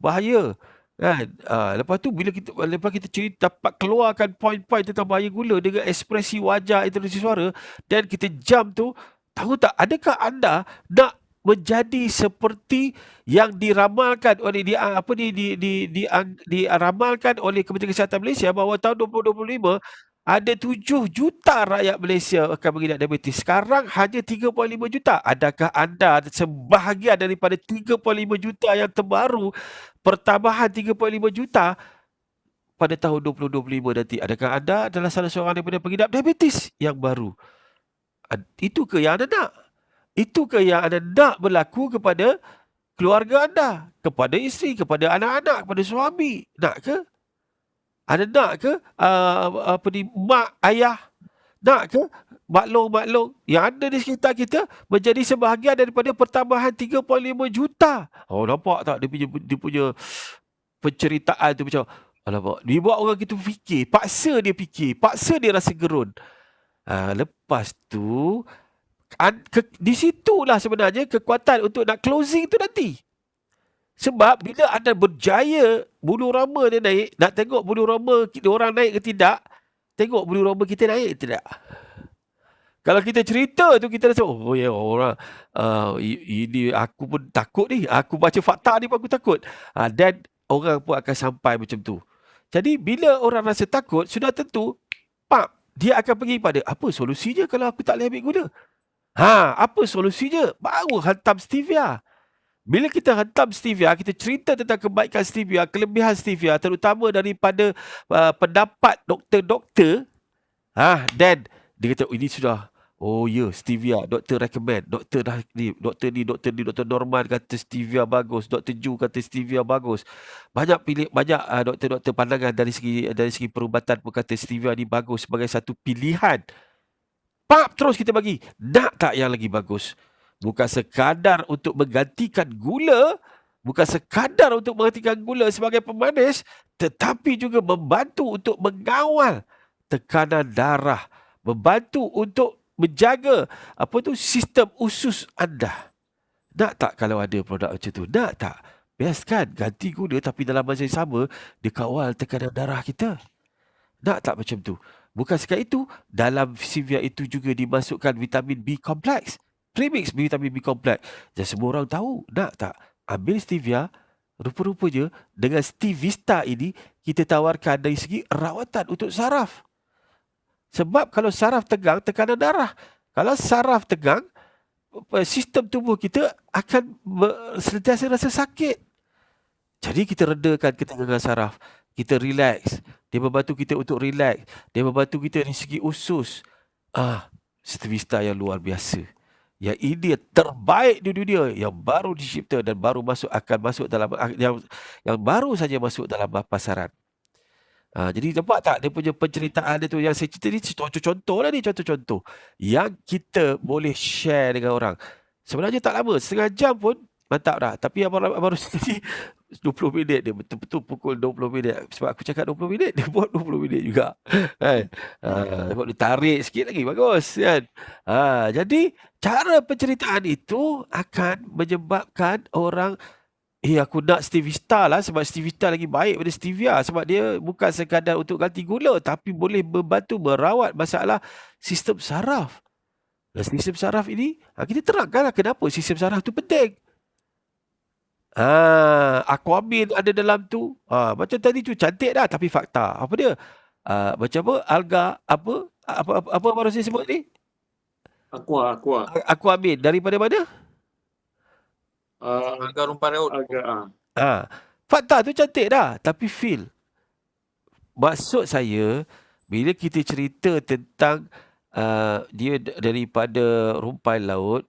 bahaya kan. Lepas tu lepas kita cerita, dapat keluarkan poin-poin tentang bahaya gula dengan ekspresi wajah, intonasi suara, dan kita jam tu, tahu tak, adakah anda nak menjadi seperti yang diramalkan oleh diramalkan oleh Kementerian Kesihatan Malaysia bahawa tahun 2025 ada 7 juta rakyat Malaysia akan mengidap diabetes. Sekarang hanya 3.5 juta. Adakah anda sebahagian daripada 3.5 juta yang terbaru, pertambahan 3.5 juta pada tahun 2025 nanti? Adakah anda adalah salah seorang daripada pengidap diabetes yang baru? Itu ke yang anda nak? Itu ke yang anda nak berlaku kepada keluarga anda, kepada isteri, kepada anak-anak, kepada suami. Nak ke? Ada nak ke mak, ayah? Nak ke maklong-maklong yang ada di sekitar kita menjadi sebahagian daripada pertambahan 3.5 juta? Oh, nampak tak dia punya penceritaan tu macam, alamak, dia buat orang kita fikir, paksa dia rasa gerun. Lepas tu di situlah sebenarnya kekuatan untuk nak closing tu nanti. Sebab bila anda berjaya, bulu roma dia naik, nak tengok bulu roma orang naik ke tidak, tengok bulu roma kita naik ke tidak. Kalau kita cerita tu, kita rasa, oh ya orang, ini aku pun takut ni, aku baca fakta ni pun aku takut. Dan orang pun akan sampai macam tu. Jadi bila orang rasa takut, sudah tentu, dia akan pergi pada, apa solusinya kalau aku tak boleh ambil gula? Apa solusinya? Baru hantam stevia. Bila kita hantam stevia, kita cerita tentang kebaikan stevia, kelebihan stevia, terutama daripada pendapat doktor-doktor, dan dia kata, ini sudah, oh ya, stevia, doktor recommend, doktor Norman kata stevia bagus, Dr. Ju kata stevia bagus. Banyak doktor-doktor pandangan dari segi perubatan pun kata stevia ni bagus sebagai satu pilihan. Terus kita bagi, nak tak yang lagi bagus? Bukan sekadar untuk menggantikan gula, sebagai pemanis, tetapi juga membantu untuk mengawal tekanan darah, membantu untuk menjaga sistem usus anda. Nak tak kalau ada produk macam tu? Nak tak? Best kan? Ganti gula tapi dalam masa yang sama dia kawal tekanan darah kita. Nak tak macam tu? Bukan sekadar itu, dalam stevia itu juga dimasukkan vitamin B kompleks. Premix vitamin B kompleks. Dan semua orang tahu. Nak tak? Ambil stevia, rupa-rupanya dengan Stevista ini kita tawarkan dari segi rawatan untuk saraf. Sebab kalau saraf tegang, tekanan darah. Kalau saraf tegang, sistem tubuh kita akan sentiasa rasa sakit. Jadi kita redakan ketegangan saraf. Kita relax. Dia membantu kita untuk relax. Dia membantu kita dari segi usus. Stevista yang luar biasa. Yang ini terbaik di dunia, yang baru dicipta dan baru akan masuk dalam yang baru saja masuk dalam pasaran. Jadi nampak tak dia punya penceritaan dia tu, yang saya cerita ni contoh-contoh lah ni, contoh-contoh yang kita boleh share dengan orang. Sebenarnya tak lama, setengah jam pun mantap dah. Tapi Abang Rosti 20 minit dia betul-betul pukul 20 minit. Sebab aku cakap 20 minit, dia buat 20 minit juga. Kan? Dia tarik sikit lagi, bagus kan? Jadi cara penceritaan itu akan menyebabkan orang, aku nak Stevista lah, sebab Stevista lagi baik daripada stevia. Sebab dia bukan sekadar untuk ganti gula, tapi boleh membantu merawat masalah sistem saraf. Dan sistem saraf ini, kita terangkanlah kenapa sistem saraf itu penting. Aquamin ada dalam tu. Macam tadi tu cantik dah, tapi fakta. Apa dia? Macam apa? Alga, apa baru saya sebut ni? Aquamin. Daripada mana? Alga rumput laut. Fakta tu cantik dah, tapi feel. Maksud saya, bila kita cerita tentang dia daripada rumpai laut,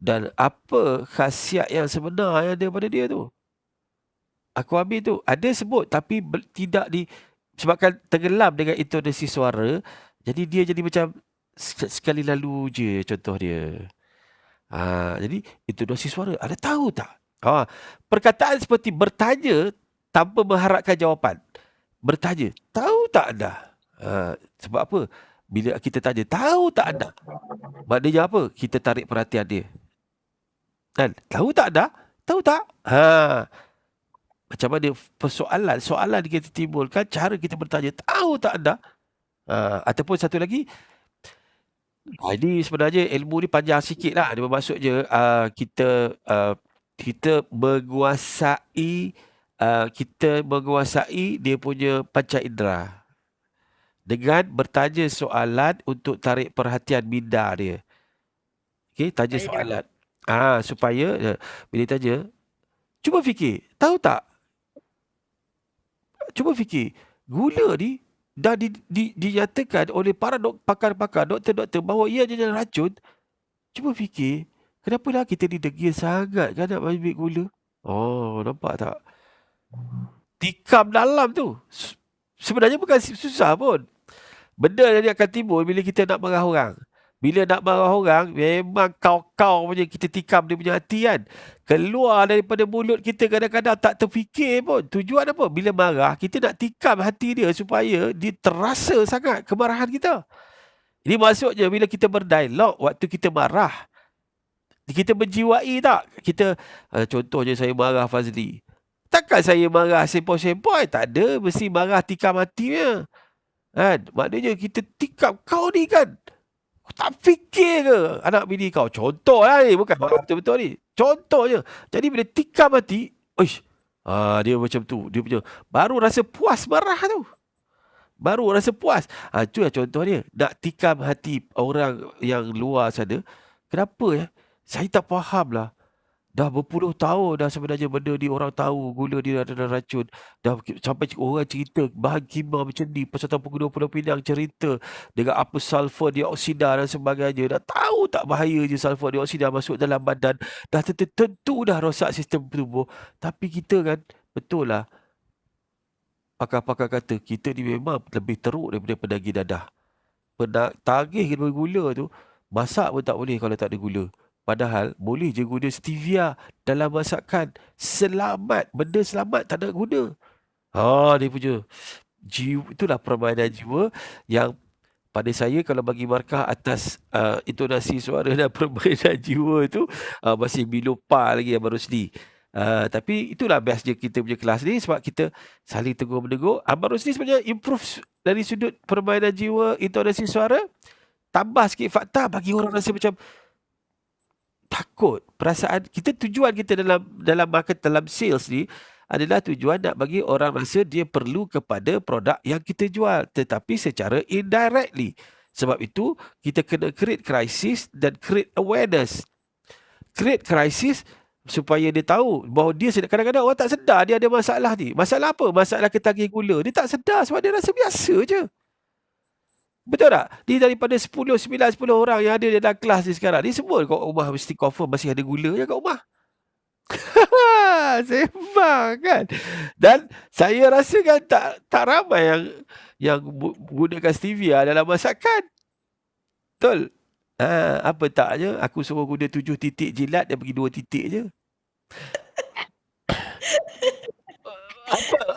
dan apa khasiat yang sebenar yang ada pada dia tu. Aquamin tu ada sebut, tapi tidak sebabkan tenggelam dengan intonasi suara, jadi dia jadi macam sekali lalu je contoh dia. Jadi intonasi suara, ada tahu tak? Perkataan seperti bertanya tanpa mengharapkan jawapan. Bertanya, tahu tak anda? Sebab apa? Bila kita tanya, tahu tak anda? Maknanya apa? Kita tarik perhatian dia. Kan? Tahu tak anda? Tahu tak? Macam mana soalan kita timbulkan, cara kita bertanya, tahu tak anda? Ataupun satu lagi, ini sebenarnya ilmu ni panjang sikit lah. Dia bermaksudnya kita menguasai dia punya panca indera dengan bertanya soalan untuk tarik perhatian minda dia. Okay, tanya soalan. Supaya bila tanya, cuba fikir, tahu tak? Cuba fikir, gula ni dah dinyatakan oleh para pakar-pakar, doktor-doktor bahawa ia adalah racun. Cuba fikir, kenapa lah kita ni degil sangat kan nak ambil gula? Oh, nampak tak? Tikam dalam tu. Sebenarnya bukan susah pun. Benda yang akan timbul bila kita nak marah orang. Bila nak marah orang, memang kau-kau punya kita tikam dia punya hati kan. Keluar daripada mulut kita kadang-kadang tak terfikir pun. Tujuan apa? Bila marah, kita nak tikam hati dia supaya dia terasa sangat kemarahan kita. Ini maksudnya bila kita berdialog waktu kita marah, kita menjiwai tak? Kita, contohnya saya marah Fazli. Takkan saya marah sempoi-sempoi? Tak ada, mesti marah tikam hatinya. Kan? Maknanya kita tikam, kau ni kan, kau tak fikir ke anak bini kau? Contoh lah ni, bukan marah betul-betul ni. Contohnya. Jadi bila tikam hati, dia macam tu. Dia punya, baru rasa puas marah tu. Baru rasa puas. Itu lah contoh dia. Nak tikam hati orang yang luar sana. Kenapa ya? Saya tak faham lah. Dah berpuluh tahun dah sebenarnya benda ni orang tahu gula dia ada racun. Dah sampai orang cerita bahan kimia macam ni. Peserta pengguna Pulau Pinang cerita dengan apa sulfur dioksida dan sebagainya. Dah tahu tak bahaya je sulfur dioksida masuk dalam badan. Dah tentu dah rosak sistem tubuh. Tapi kita kan, betul lah. Pakar-pakar kata kita ni memang lebih teruk daripada pedaging dadah. Tagih gula tu, masak pun tak boleh kalau tak ada gula. Padahal boleh je guna stevia dalam masakan. Selamat. Benda selamat tak nak guna. Dia punya jiwa. Itulah permainan jiwa yang pada saya kalau bagi markah atas intonasi suara dan permainan jiwa tu masih milupa lagi Abang Rosli. Tapi itulah bestnya kita punya kelas ni sebab kita saling tegur-menegur. Abang Rosli sebenarnya improve dari sudut permainan jiwa, intonasi suara. Tambah sikit fakta bagi orang rasa macam takut. Perasaan kita, tujuan kita dalam market, dalam sales ni adalah tujuan nak bagi orang rasa dia perlu kepada produk yang kita jual, tetapi secara indirectly. Sebab itu kita kena create crisis dan create awareness. Create crisis supaya dia tahu bahawa dia kadang-kadang orang tak sedar dia ada masalah ni. Masalah apa? Masalah ketagih gula. Dia tak sedar sebab dia rasa biasa je. Betul tak? Ni daripada 10 orang yang ada dalam kelas ni sekarang, ni semua kat rumah mesti confirm masih ada gula je kat rumah. Sembang kan? Dan saya rasa kan tak ramai yang gunakan stevia dalam masakan. Betul? Apa taknya aku suruh guna 7 titik jilat dan pergi 2 titik je.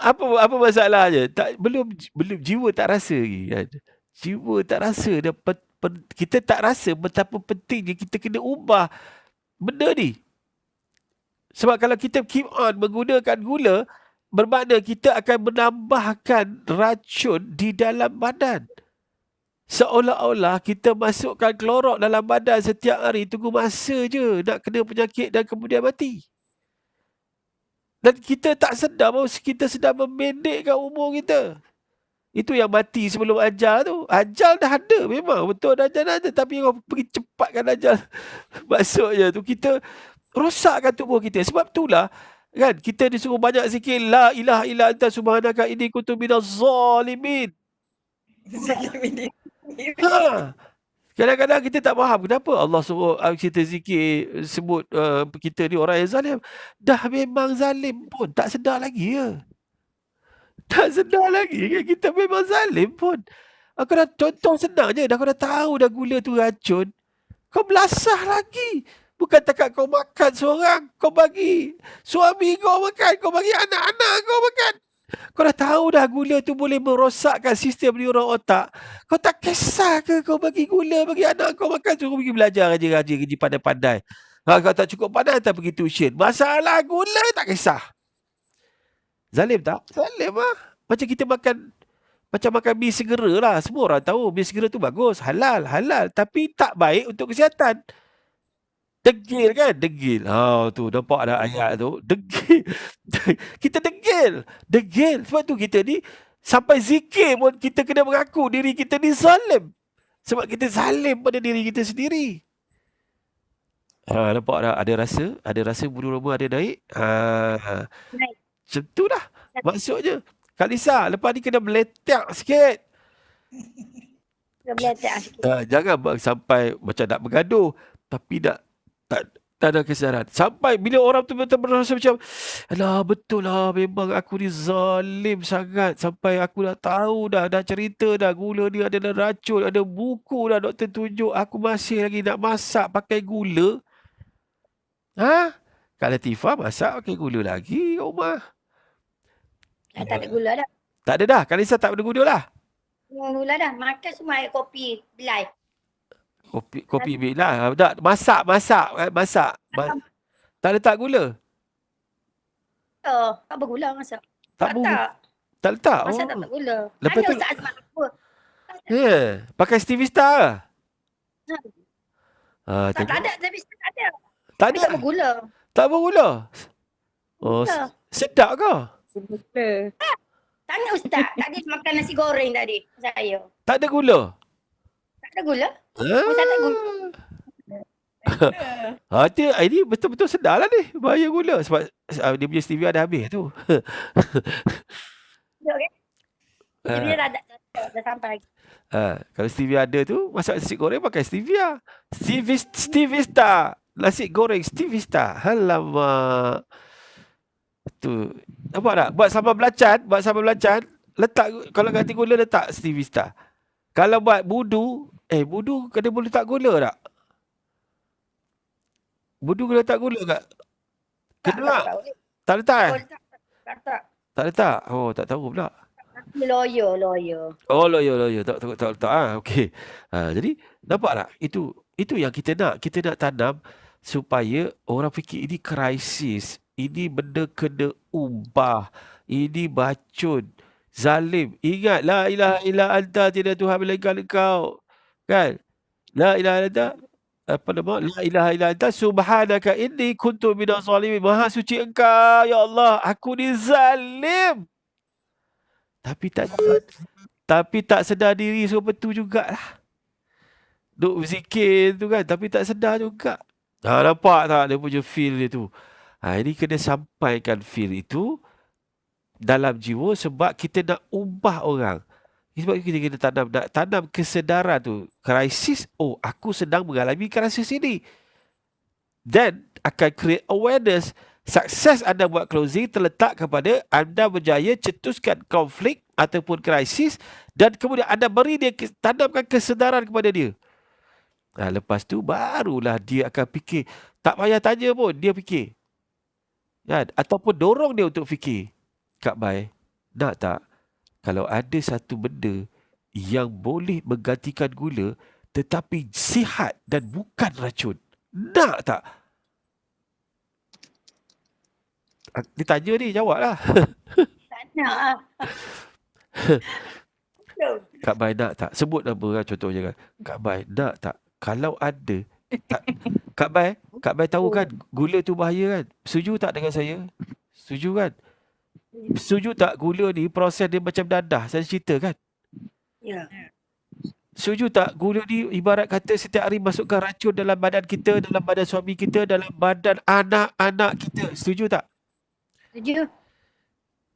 Apa masalahnya? Belum jiwa tak rasa lagi kan? Jiwa tak rasa dan kita tak rasa betapa pentingnya kita kena ubah benda ni. Sebab kalau kita keep on menggunakan gula, bermakna kita akan menambahkan racun di dalam badan. Seolah-olah kita masukkan klorok dalam badan setiap hari, tunggu masa je nak kena penyakit dan kemudian mati. Dan kita tak sedar bahawa kita sedang memendekkan umur kita. Itu yang mati sebelum ajal tu. Ajal dah ada memang. Betul ajal ada. Tapi orang pergi cepatkan ajal. Maksudnya tu kita rosakkan tubuh kita. Sebab itulah kan kita disuruh banyak zikir. La ilaha illa anta subhanaka inni kuntu minaz zalimin. Kadang-kadang kita tak faham kenapa Allah suruh kita zikir sebut kita ni orang yang zalim. Dah memang zalim pun tak sedar lagi ya. Tak sedar lagi kan kita memang zalim pun. Aku dah contoh senang je. Kau dah tahu dah gula tu racun. Kau belasah lagi. Bukan takat kau makan seorang. Kau bagi suami kau makan. Kau bagi anak-anak kau makan. Kau dah tahu dah gula tu boleh merosakkan sistem neuron otak. Kau tak kisah ke kau bagi gula bagi anak kau makan. Suruh pergi belajar rajin-rajin, kerja pandai-pandai. Kau tak cukup pandai tak pergi tuition. Masalah gula tak kisah. Zalim tak? Zalim lah. Macam kita makan mi segera lah. Semua orang tahu mi segera tu bagus. Halal. Tapi tak baik untuk kesihatan. Degil kan? Degil. Tu nampak dah ayat tu. Degil. Kita degil. Sebab tu kita ni sampai zikir pun kita kena mengaku diri kita ni zalim. Sebab kita zalim pada diri kita sendiri. Nampak dah? Ada rasa bulu roma ada naik. Macam tu lah maksudnya. Kak Lisa, lepas ni kena meletak sikit. Jangan sampai macam nak bergaduh. Tapi Tak ada kesedaran. Sampai bila orang tu betul merasa macam, alah betul lah, memang aku ni zalim sangat. Sampai aku dah tahu dah cerita dah gula ni adalah racun. Ada buku dah doktor tunjuk. Aku masih lagi nak masak pakai gula. Ha? Kak Latifah masak pakai gula lagi kat rumah. Tak ada gula dah. Tak ada dah. Kak Lisa tak ada gula lah. Gula dah. Makan semua air kopi belai. Kopi bila. Tak, masak. Tak letak gula. Oh, tak bergula masak. Tak letak. Masak tak gula. Lepas Mana tu, Ustaz Azman apa? pakai Stevie Star ke? Tak Tengok. ada, tapi tak ada. Tak Tapi ada. tak bergula. Tak bergula. Oh, Gula. sedap ke? Tanya Ustaz. Tadi makan nasi goreng tadi. Saya. Tak ada gula. Tak ada gula. Ha? Ustaz tak gula. Ini betul-betul sedap lah ni. Bahaya gula. Sebab dia punya stevia dah habis tu. Okay. Dia dah sampai. Kalau stevia ada tu, masak nasi goreng pakai stevia. Stevie Star. Nasi goreng Stevie Star. Alamak. Tu. Nampak tak? Buat sambal belacan. Letak, kalau ganti gula letak Stevie Star. Kalau buat budu kena boleh letak gula tak? Budu kena letak gula tak? Kena tak? Tak letak Tak letak? Oh, tak tahu pula. Lawyer. Oh, lawyer. Tak letak. Okey. Jadi, nampak tak? Itu yang kita nak. Kita nak tanam supaya orang fikir ini krisis. Ini benda kena ubah. Ini bacun. Zalim. Ingat, la ilaha illa anta, tiada Tuhan melainkan engkau. Kan? La ilaha illa anta. La ilaha illa anta subhanaka inni kuntu minaz zalimin. Maha suci engkau, ya Allah. Aku ni zalim. Tapi tak sedar diri seperti tu jugalah. Duk zikir tu kan, tapi tak sedar juga. Nampak tak dia punya feel dia tu? Ini kena sampaikan feel itu dalam jiwa sebab kita nak ubah orang. Sebab kita kena tanam kesedaran tu. Krisis, aku sedang mengalami krisis ini. Then akan create awareness. Sukses anda buat closing terletak kepada anda berjaya cetuskan konflik ataupun krisis dan kemudian anda beri dia, tanamkan kesedaran kepada dia. Lepas tu barulah dia akan fikir. Tak payah tanya pun, dia fikir. Kan? Ataupun dorong dia untuk fikir. Kak Bai, nak tak? Kalau ada satu benda yang boleh menggantikan gula tetapi sihat dan bukan racun. Nak tak? Dia tanya ni, jawablah. Tak nak. Kak Bai nak tak? Sebut nama kan contohnya kan. Kak Bai nak tak? Kalau ada Kak Bai tahu kan gula tu bahaya kan? Setuju tak dengan saya? Setuju kan? Setuju tak gula ni proses dia macam dadah? Saya cerita kan? Ya. Setuju tak gula ni ibarat kata setiap hari masukkan racun dalam badan kita, dalam badan suami kita, dalam badan anak-anak kita. Setuju tak? Setuju.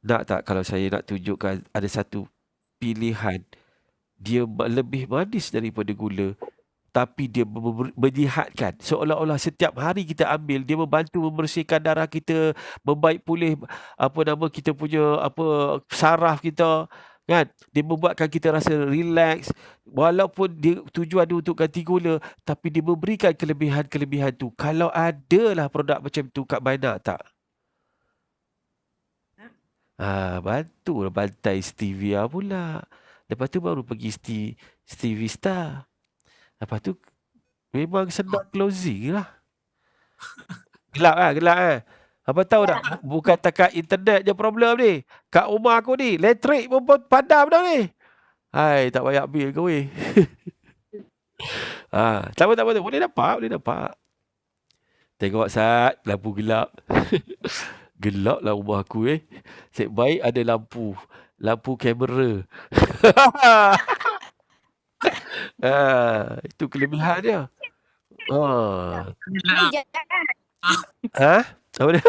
Nak tak kalau saya nak tunjukkan ada satu pilihan dia lebih manis daripada gula tapi dia menyihatkan, seolah-olah setiap hari kita ambil dia membantu membersihkan darah kita, membaik pulih kita punya saraf kita kan, dia membuatkan kita rasa relax walaupun dia tujuan dia untuk ganti gula tapi dia memberikan kelebihan-kelebihan tu. Kalau adalah produk macam tu Kak Bai nak tak? Bantulah bantai stevia pula. Lepas tu baru pergi Stevie Star. Lepas tu memang sedap closing lah. Gelap kan? Apa tahu tak? Bukan takat internet je problem ni. Kat rumah aku ni, elektrik pun padam dah ni. Hai, tak payah bil ke weh. Tak apa. Boleh dapat. Tengok Sat, lampu gelap. Gelap lah rumah aku Sek baik ada lampu kamera. Itu kelebihan dia. Apa dia?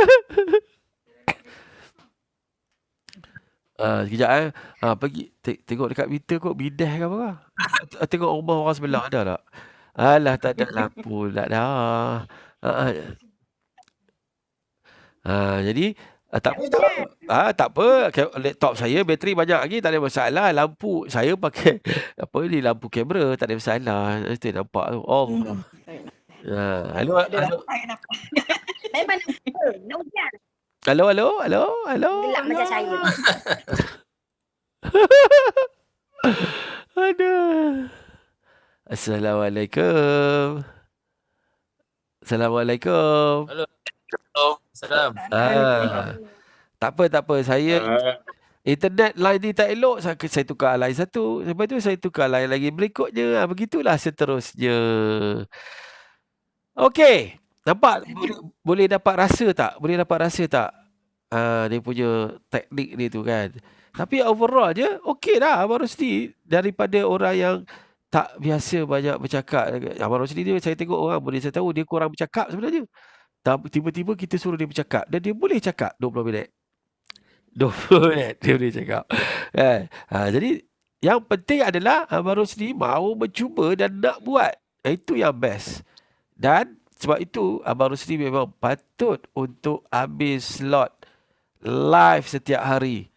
Sekejap pergi tengok dekat meter kot bidah ke apa. Tengok rumah orang sebelah ada tak? Alah tak ada lampu tak dah. Jadi tak apa. Tak apa. Laptop saya bateri banyak lagi, tak ada masalah. Lampu saya pakai apa ni, lampu kamera, tak ada masalah. Itu nampak tu. Allah. Hello. Memang nak hujan. Hello. Gelap macam saya. Aduh. Assalamualaikum. Hello. Salam. Tak apa. Saya internet line ni tak elok, saya tukar line satu. Lepas tu saya tukar line lagi berikutnya. Begitulah seterusnya. Okey. Nampak? Boleh dapat rasa tak? Dia punya teknik ni tu kan. Tapi overall je okey dah Abang Rosli, daripada orang yang tak biasa banyak bercakap. Abang Rosli dia, saya tengok orang boleh saya tahu dia kurang bercakap sebenarnya. Tiba-tiba kita suruh dia bercakap dan dia boleh cakap 20 minit. 20 minit dia boleh cakap. Jadi yang penting adalah Abang Rosli mahu mencuba dan nak buat. Itu yang best. Dan sebab itu Abang Rosli memang patut untuk ambil slot live setiap hari.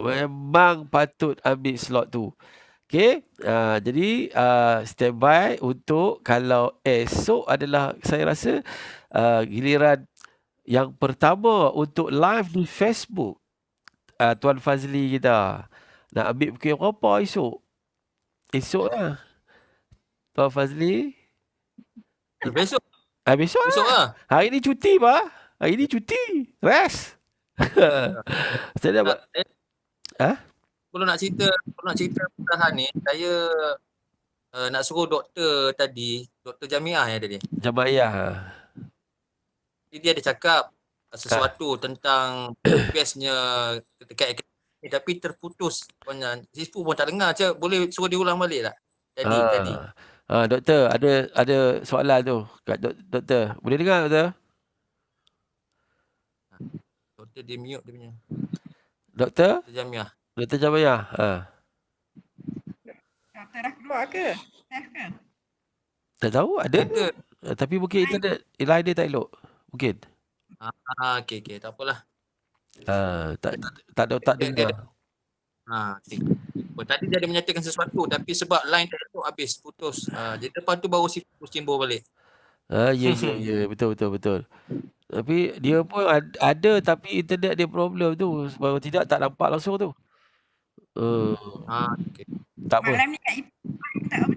Memang patut ambil slot tu. Okay, jadi standby untuk kalau esok adalah saya rasa giliran yang pertama untuk live di Facebook. Tuan Fazli kita nak ambil pukul berapa esok? Esok lah Tuan Fazli. Besok lah. Hari ni cuti bah. Hari ni cuti. Rest. Saya dapat. Kalau nak cerita perkara ni, saya nak suruh doktor tadi, Doktor Jamiah yang tadi. Jamiah. Dia ada cakap sesuatu tentang bestnya dekat akademi, tapi terputus. Sispu pun tak dengar. Boleh suruh diulang balik tak? Tadi. Doktor, ada soalan tu kat doktor. Boleh dengar doktor? Doktor dia mute dia punya. Doktor Jamiah. Doktor Jamiah. Doktor dah keluar ke? Tak tahu ada. Tapi mungkin internet line dia tak elok. Mungkin. Okey, tak apalah. Tak dengar. Tadi dia ada menyatakan sesuatu tapi sebab line tak elok habis putus. Jadi lepas tu baru si timbul balik. Ya, betul. Tapi dia pun ada tapi internet dia problem tu. Sebab tidak tak nampak langsung tu. Okay. Tak apa. Malam ni kat Ipoh tak apa.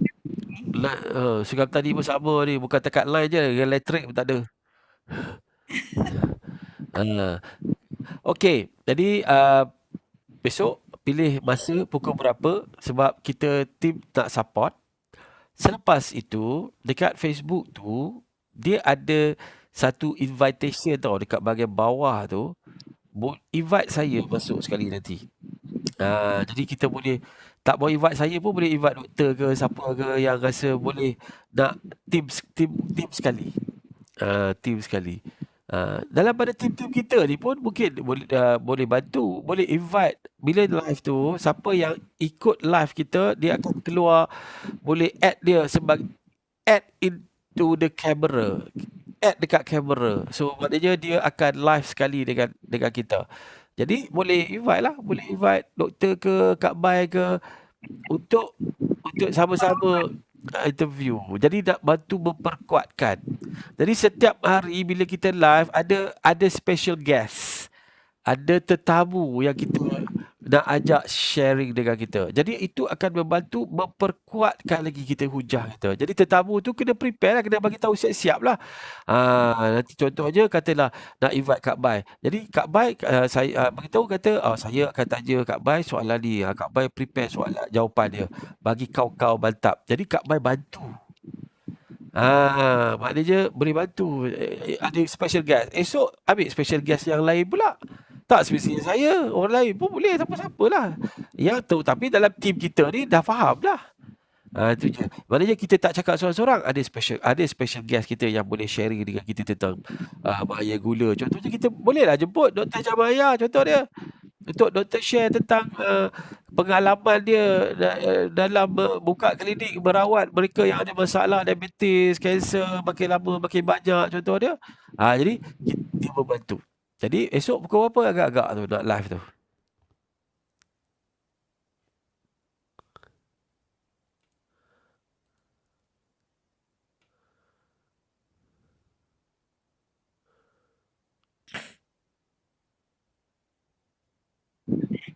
Sekarang tadi pun sama ni. Bukan tekat line je. Elektrik pun tak ada. Okey. Jadi besok pilih masa pukul berapa. Sebab kita tim nak support. Selepas itu dekat Facebook tu dia ada satu invitation tau dekat bahagian bawah tu. Invite saya masuk sekali nanti. Jadi kita boleh, tak boleh invite saya pun boleh invite doktor ke siapa ke yang rasa boleh nak tim sekali. Tim sekali. Dalam pada tim-tim kita ni pun mungkin boleh bantu, boleh invite. Bila live tu, siapa yang ikut live kita, dia akan keluar, boleh add dia sebagai add into the camera. Add dekat kamera. So maknanya dia akan live sekali dengan kita. Jadi boleh invite lah. Boleh invite doktor ke Kak Bai ke untuk sama-sama interview. Jadi nak bantu memperkuatkan. Jadi setiap hari bila kita live ada special guest. Ada tetamu yang kita nak ajak sharing dengan kita. Jadi itu akan membantu memperkuatkan lagi kita hujah kita. Jadi tetamu tu kena prepare lah, kena bagi tahu siap-siap lah. Nanti contohnya katalah nak invite Kak Bai. Jadi Kak Bai saya beritahu kata saya akan tanya Kak Bai soalan ni. Kak Bai prepare soalan jawapan dia bagi kau mantap. Jadi Kak Bai bantu. Maknanya boleh bantu. Ada special guest. Esok ambil special guest yang lain pula. Tak spesifik saya, orang lain pun boleh, siapa-siapa lah. Yang tu, tapi dalam tim kita ni dah faham dah. Itu je. Maknanya kita tak cakap seorang-seorang, ada special guest kita yang boleh sharing dengan kita tentang bahaya gula. Contohnya kita bolehlah jemput Dr. Jamiah, contoh dia. Untuk doktor share tentang pengalaman dia dalam buka klinik merawat mereka yang ada masalah diabetes, kanser, makin lama makin banyak contoh dia. Jadi dia membantu. Jadi esok pukul berapa agak-agak tu nak live tu?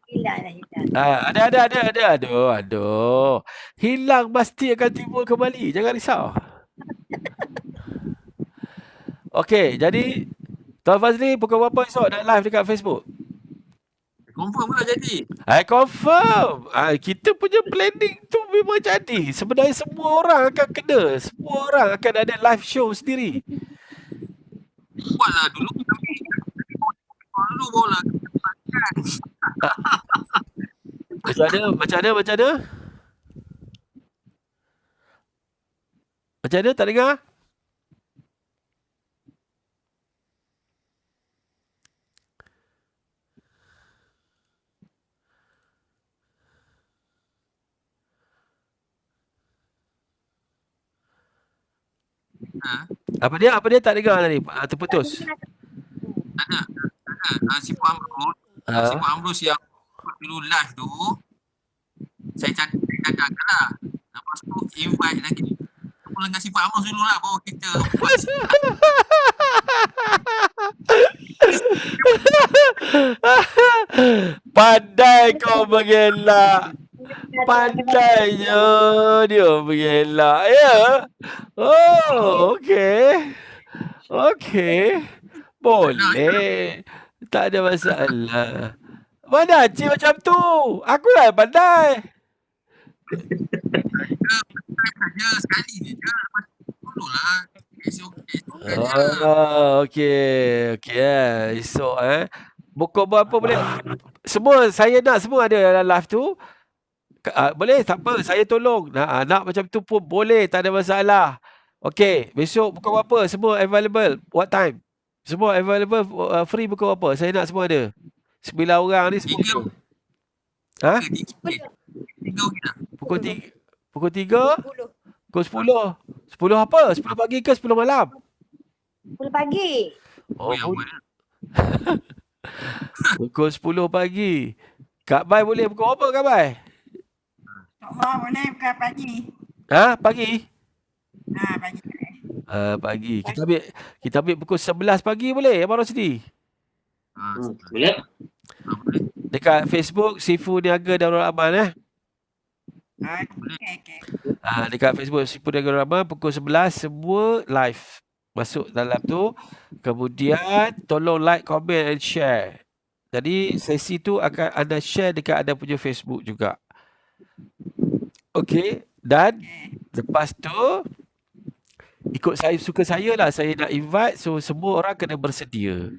Hilang. Ada. Aduh. Hilang pasti akan timbul kembali. Jangan risau. Okey, jadi Tuan Fazli pukul berapa esok nak live dekat Facebook? Confirm lah jadi. Confirm. Kita punya planning tu memang jadi. Sebenarnya semua orang akan kena. Semua orang akan ada live show sendiri. Buatlah dulu. Dulu bola. Macam mana? Tak dengar? Apa dia tak dengar tadi? Terputus. Ada. Si Puan Amrus yang dulu live tu saya cadangkan lah. Lepas tu invite lagi dengan si Puan Amrus dulu lah baru kita buat. Pandai kau mengelak. Pandainya dia mengelak. Ya. Oh, okey. Boleh. Tak ada masalah. Mana Cik macam tu? Aku lah pandai. Saja sekali je. Tolonglah. Okey. Esok Pukul berapa boleh? Saya nak semua ada dalam live tu. Boleh, tak apa. Saya tolong. Nak macam tu pun boleh. Tak ada masalah. Okey. Besok pukul berapa? Semua available. What time? Semua available free pukul berapa? Saya nak semua ada. 9 orang ni semua. Pukul 3. Pukul 3? Pukul 10. 10 apa? 10 pagi ke 10 malam? 10 pagi. Pukul 10 pagi. Kak Bai boleh pukul apa Kak Bai? Boleh bukan pagi. Pagi? Pagi. Pagi. Kita ambil pukul 11 pagi boleh Abang Rosdi? Boleh. Dekat Facebook Sifu Niaga Darul Aman Okay. Dekat Facebook Sifu Niaga Darul Aman pukul 11 semua live masuk dalam tu. Kemudian tolong like, comment and share. Jadi sesi tu akan anda share dekat anda punya Facebook juga. Okey. Dan lepas tu ikut suka saya lah. Saya nak invite. So semua orang kena bersedia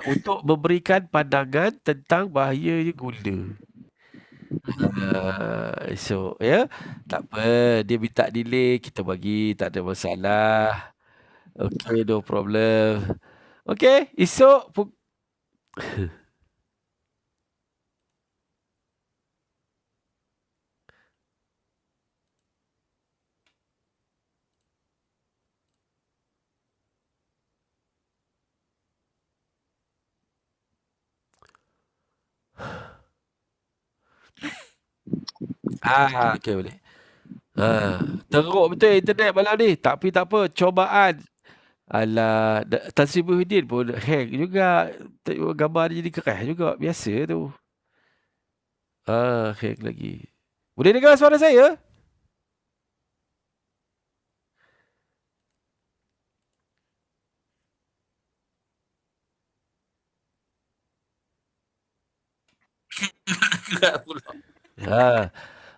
untuk memberikan pandangan tentang bahayanya gula. So tak apa. Dia minta delay, kita bagi. Tak ada masalah. Okay, no problem. Okay, esok okay boleh. Teruk betul internet malam ni. Tapi tak apa, cobaan. Alah, Tan Sri Muhyiddin pun hang juga. Gambar dia jadi keras juga. Biasa tu. Hang lagi. Boleh dengar suara saya?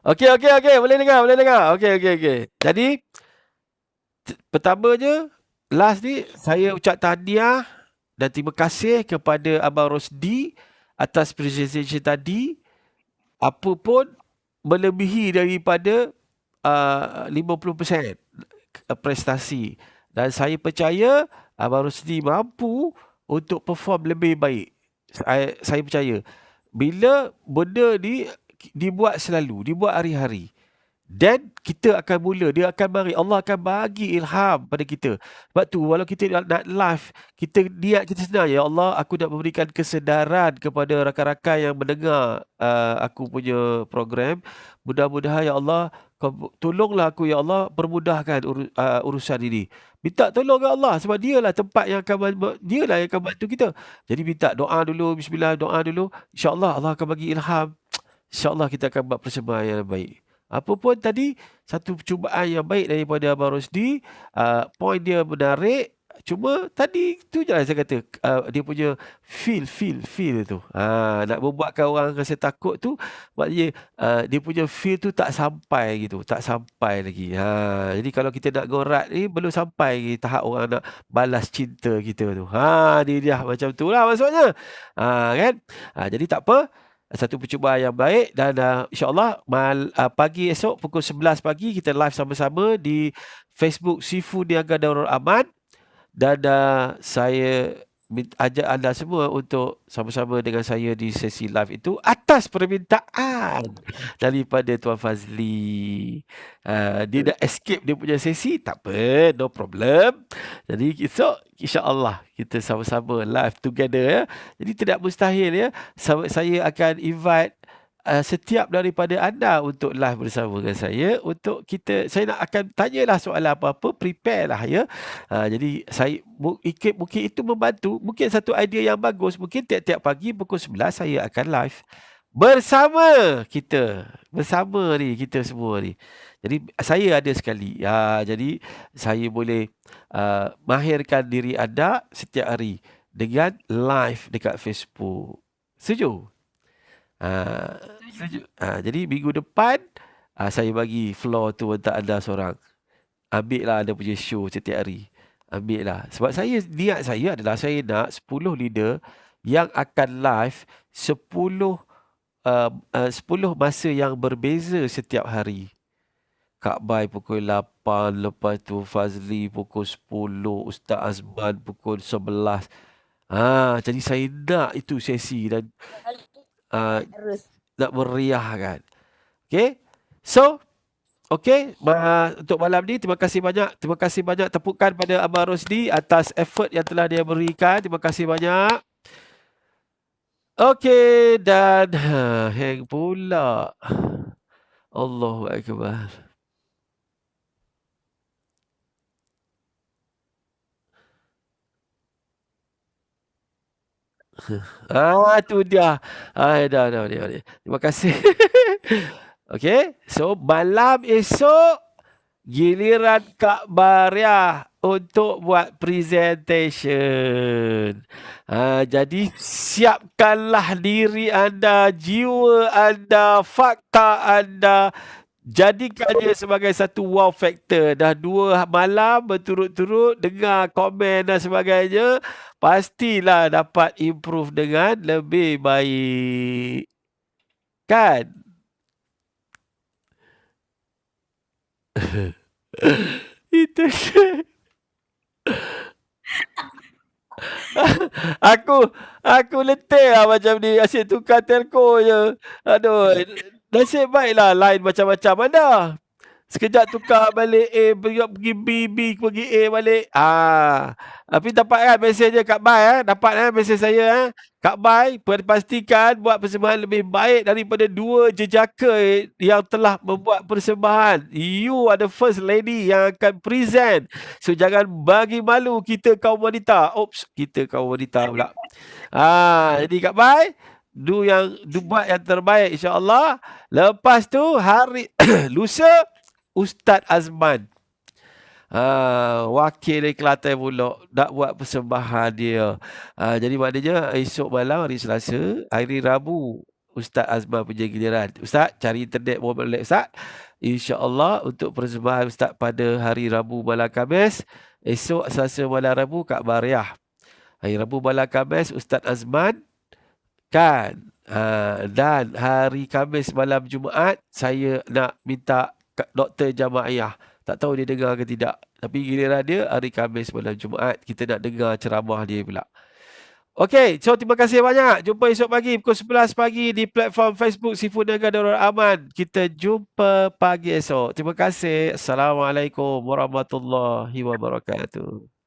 Okey. Boleh dengar. Okey. Jadi, pertamanya, last ni, saya ucap tahniah dan terima kasih kepada Abang Rosdi atas presentation tadi. Apa pun melebihi daripada 50% prestasi. Dan saya percaya Abang Rosdi mampu untuk perform lebih baik. Saya percaya. bila benda ni dibuat selalu, dibuat hari-hari, then kita akan mula, dia akan mari, Allah akan bagi ilham pada kita. Sebab tu walau kita nak live, kita niat kita senang, ya Allah, aku nak memberikan kesedaran kepada rakan-rakan yang mendengar aku punya program. Mudah-mudahan ya Allah, kau tolonglah aku ya Allah, permudahkan urusan ini. Minta tolong ya Allah, sebab dialah tempat yang dialah yang akan bantu kita. Jadi minta doa dulu, bismillah, doa dulu. InsyaAllah Allah akan bagi ilham. InsyaAllah kita akan buat persembahan yang baik. Apa pun tadi, satu percubaan yang baik daripada Abang Rosdi. Point dia menarik. Cuma tadi tu je lah saya kata, dia punya feel tu. Nak membuatkan orang rasa takut tu, maknanya dia punya feel tu tak sampai gitu. Tak sampai lagi. Jadi kalau kita nak gorat ni, belum sampai lagi tahap orang nak balas cinta kita tu. Dia macam tu lah maksudnya. Kan? Jadi tak apa. Satu percubaan yang baik, dan insyaAllah pagi esok pukul 11 pagi kita live sama-sama di Facebook Sifu Niaga Darul Aman, dan saya ajak anda semua untuk sama-sama dengan saya di sesi live itu atas permintaan daripada Tuan Fazli. Dia dah escape dia punya sesi, tak apa, no problem. Jadi esok insya-Allah kita sama-sama live together ya. Jadi tidak mustahil ya, saya akan invite setiap daripada anda untuk live bersama dengan saya, untuk saya nak akan tanyalah soalan apa-apa, prepare lah ya. Jadi saya mungkin itu membantu, mungkin satu idea yang bagus, mungkin tiap-tiap pagi pukul 11 saya akan live bersama kita semua ni. Jadi saya ada sekali. Jadi saya boleh mahirkan diri anda setiap hari dengan live dekat Facebook. Setuju? Jadi minggu depan saya bagi floor tu untuk anda seorang. Ambil lah anda punya show setiap hari. Ambil lah. Sebab niat saya adalah saya nak 10 leader yang akan live 10 masa yang berbeza setiap hari. Kak Bai pukul 8, lepas tu Fazli pukul 10, Ustaz Azman pukul 11. Jadi saya nak itu sesi dan nak meriah kan. Okay. So, okay. Untuk malam ni, terima kasih banyak. Terima kasih banyak tepukan pada Abang Rosdi atas effort yang telah dia berikan. Terima kasih banyak. Okay. Dan hang pula. Allahu Akbar. Tu dia. Dah. Terima kasih. Okay. So, malam esok giliran Kak Bariah untuk buat presentation. Jadi siapkanlah diri anda, jiwa anda, fakta anda. Jadikannya sebagai satu wow factor. Dah 2 malam berturut-turut dengar komen dan sebagainya, pastilah dapat improve dengan lebih baik. Kan? Itu Aku letih lah macam ni. Asyik tukar telco je. Aduh. Nasib baiklah lain macam-macam anda. Sekejap tukar balik A, pergi B, pergi A balik. Tapi dapat kan mesej je Kak Bai. Dapat mesej saya. Kak Bai, pastikan buat persembahan lebih baik daripada 2 jejaka yang telah membuat persembahan. You are the first lady yang akan present. So jangan bagi malu kita kaum wanita. Kita kaum wanita pula. Jadi Kak Bai, buat yang terbaik insya-Allah. Lepas tu hari lusa Ustaz Azman, wakil dari Kelantan pula, nak buat persembahan dia. Jadi maknanya esok malam hari Selasa, hari Rabu Ustaz Azman punya giliran. Ustaz cari internet boleh Ustaz. InsyaAllah untuk persembahan Ustaz pada hari Rabu malam Khamis. Esok Selasa malam Rabu Kak Bariah. Hari Rabu malam Khamis Ustaz Azman. Kan? Dan hari Khamis malam Jumaat saya nak minta Dr. Jamaiyah. Tak tahu dia dengar ke tidak. Tapi giliran dia hari Khamis malam Jumaat. Kita nak dengar ceramah dia pula. Okey, so terima kasih banyak. Jumpa esok pagi pukul 11 pagi di platform Facebook Seafood Niaga Darul Aman. Kita jumpa pagi esok. Terima kasih. Assalamualaikum warahmatullahi wabarakatuh.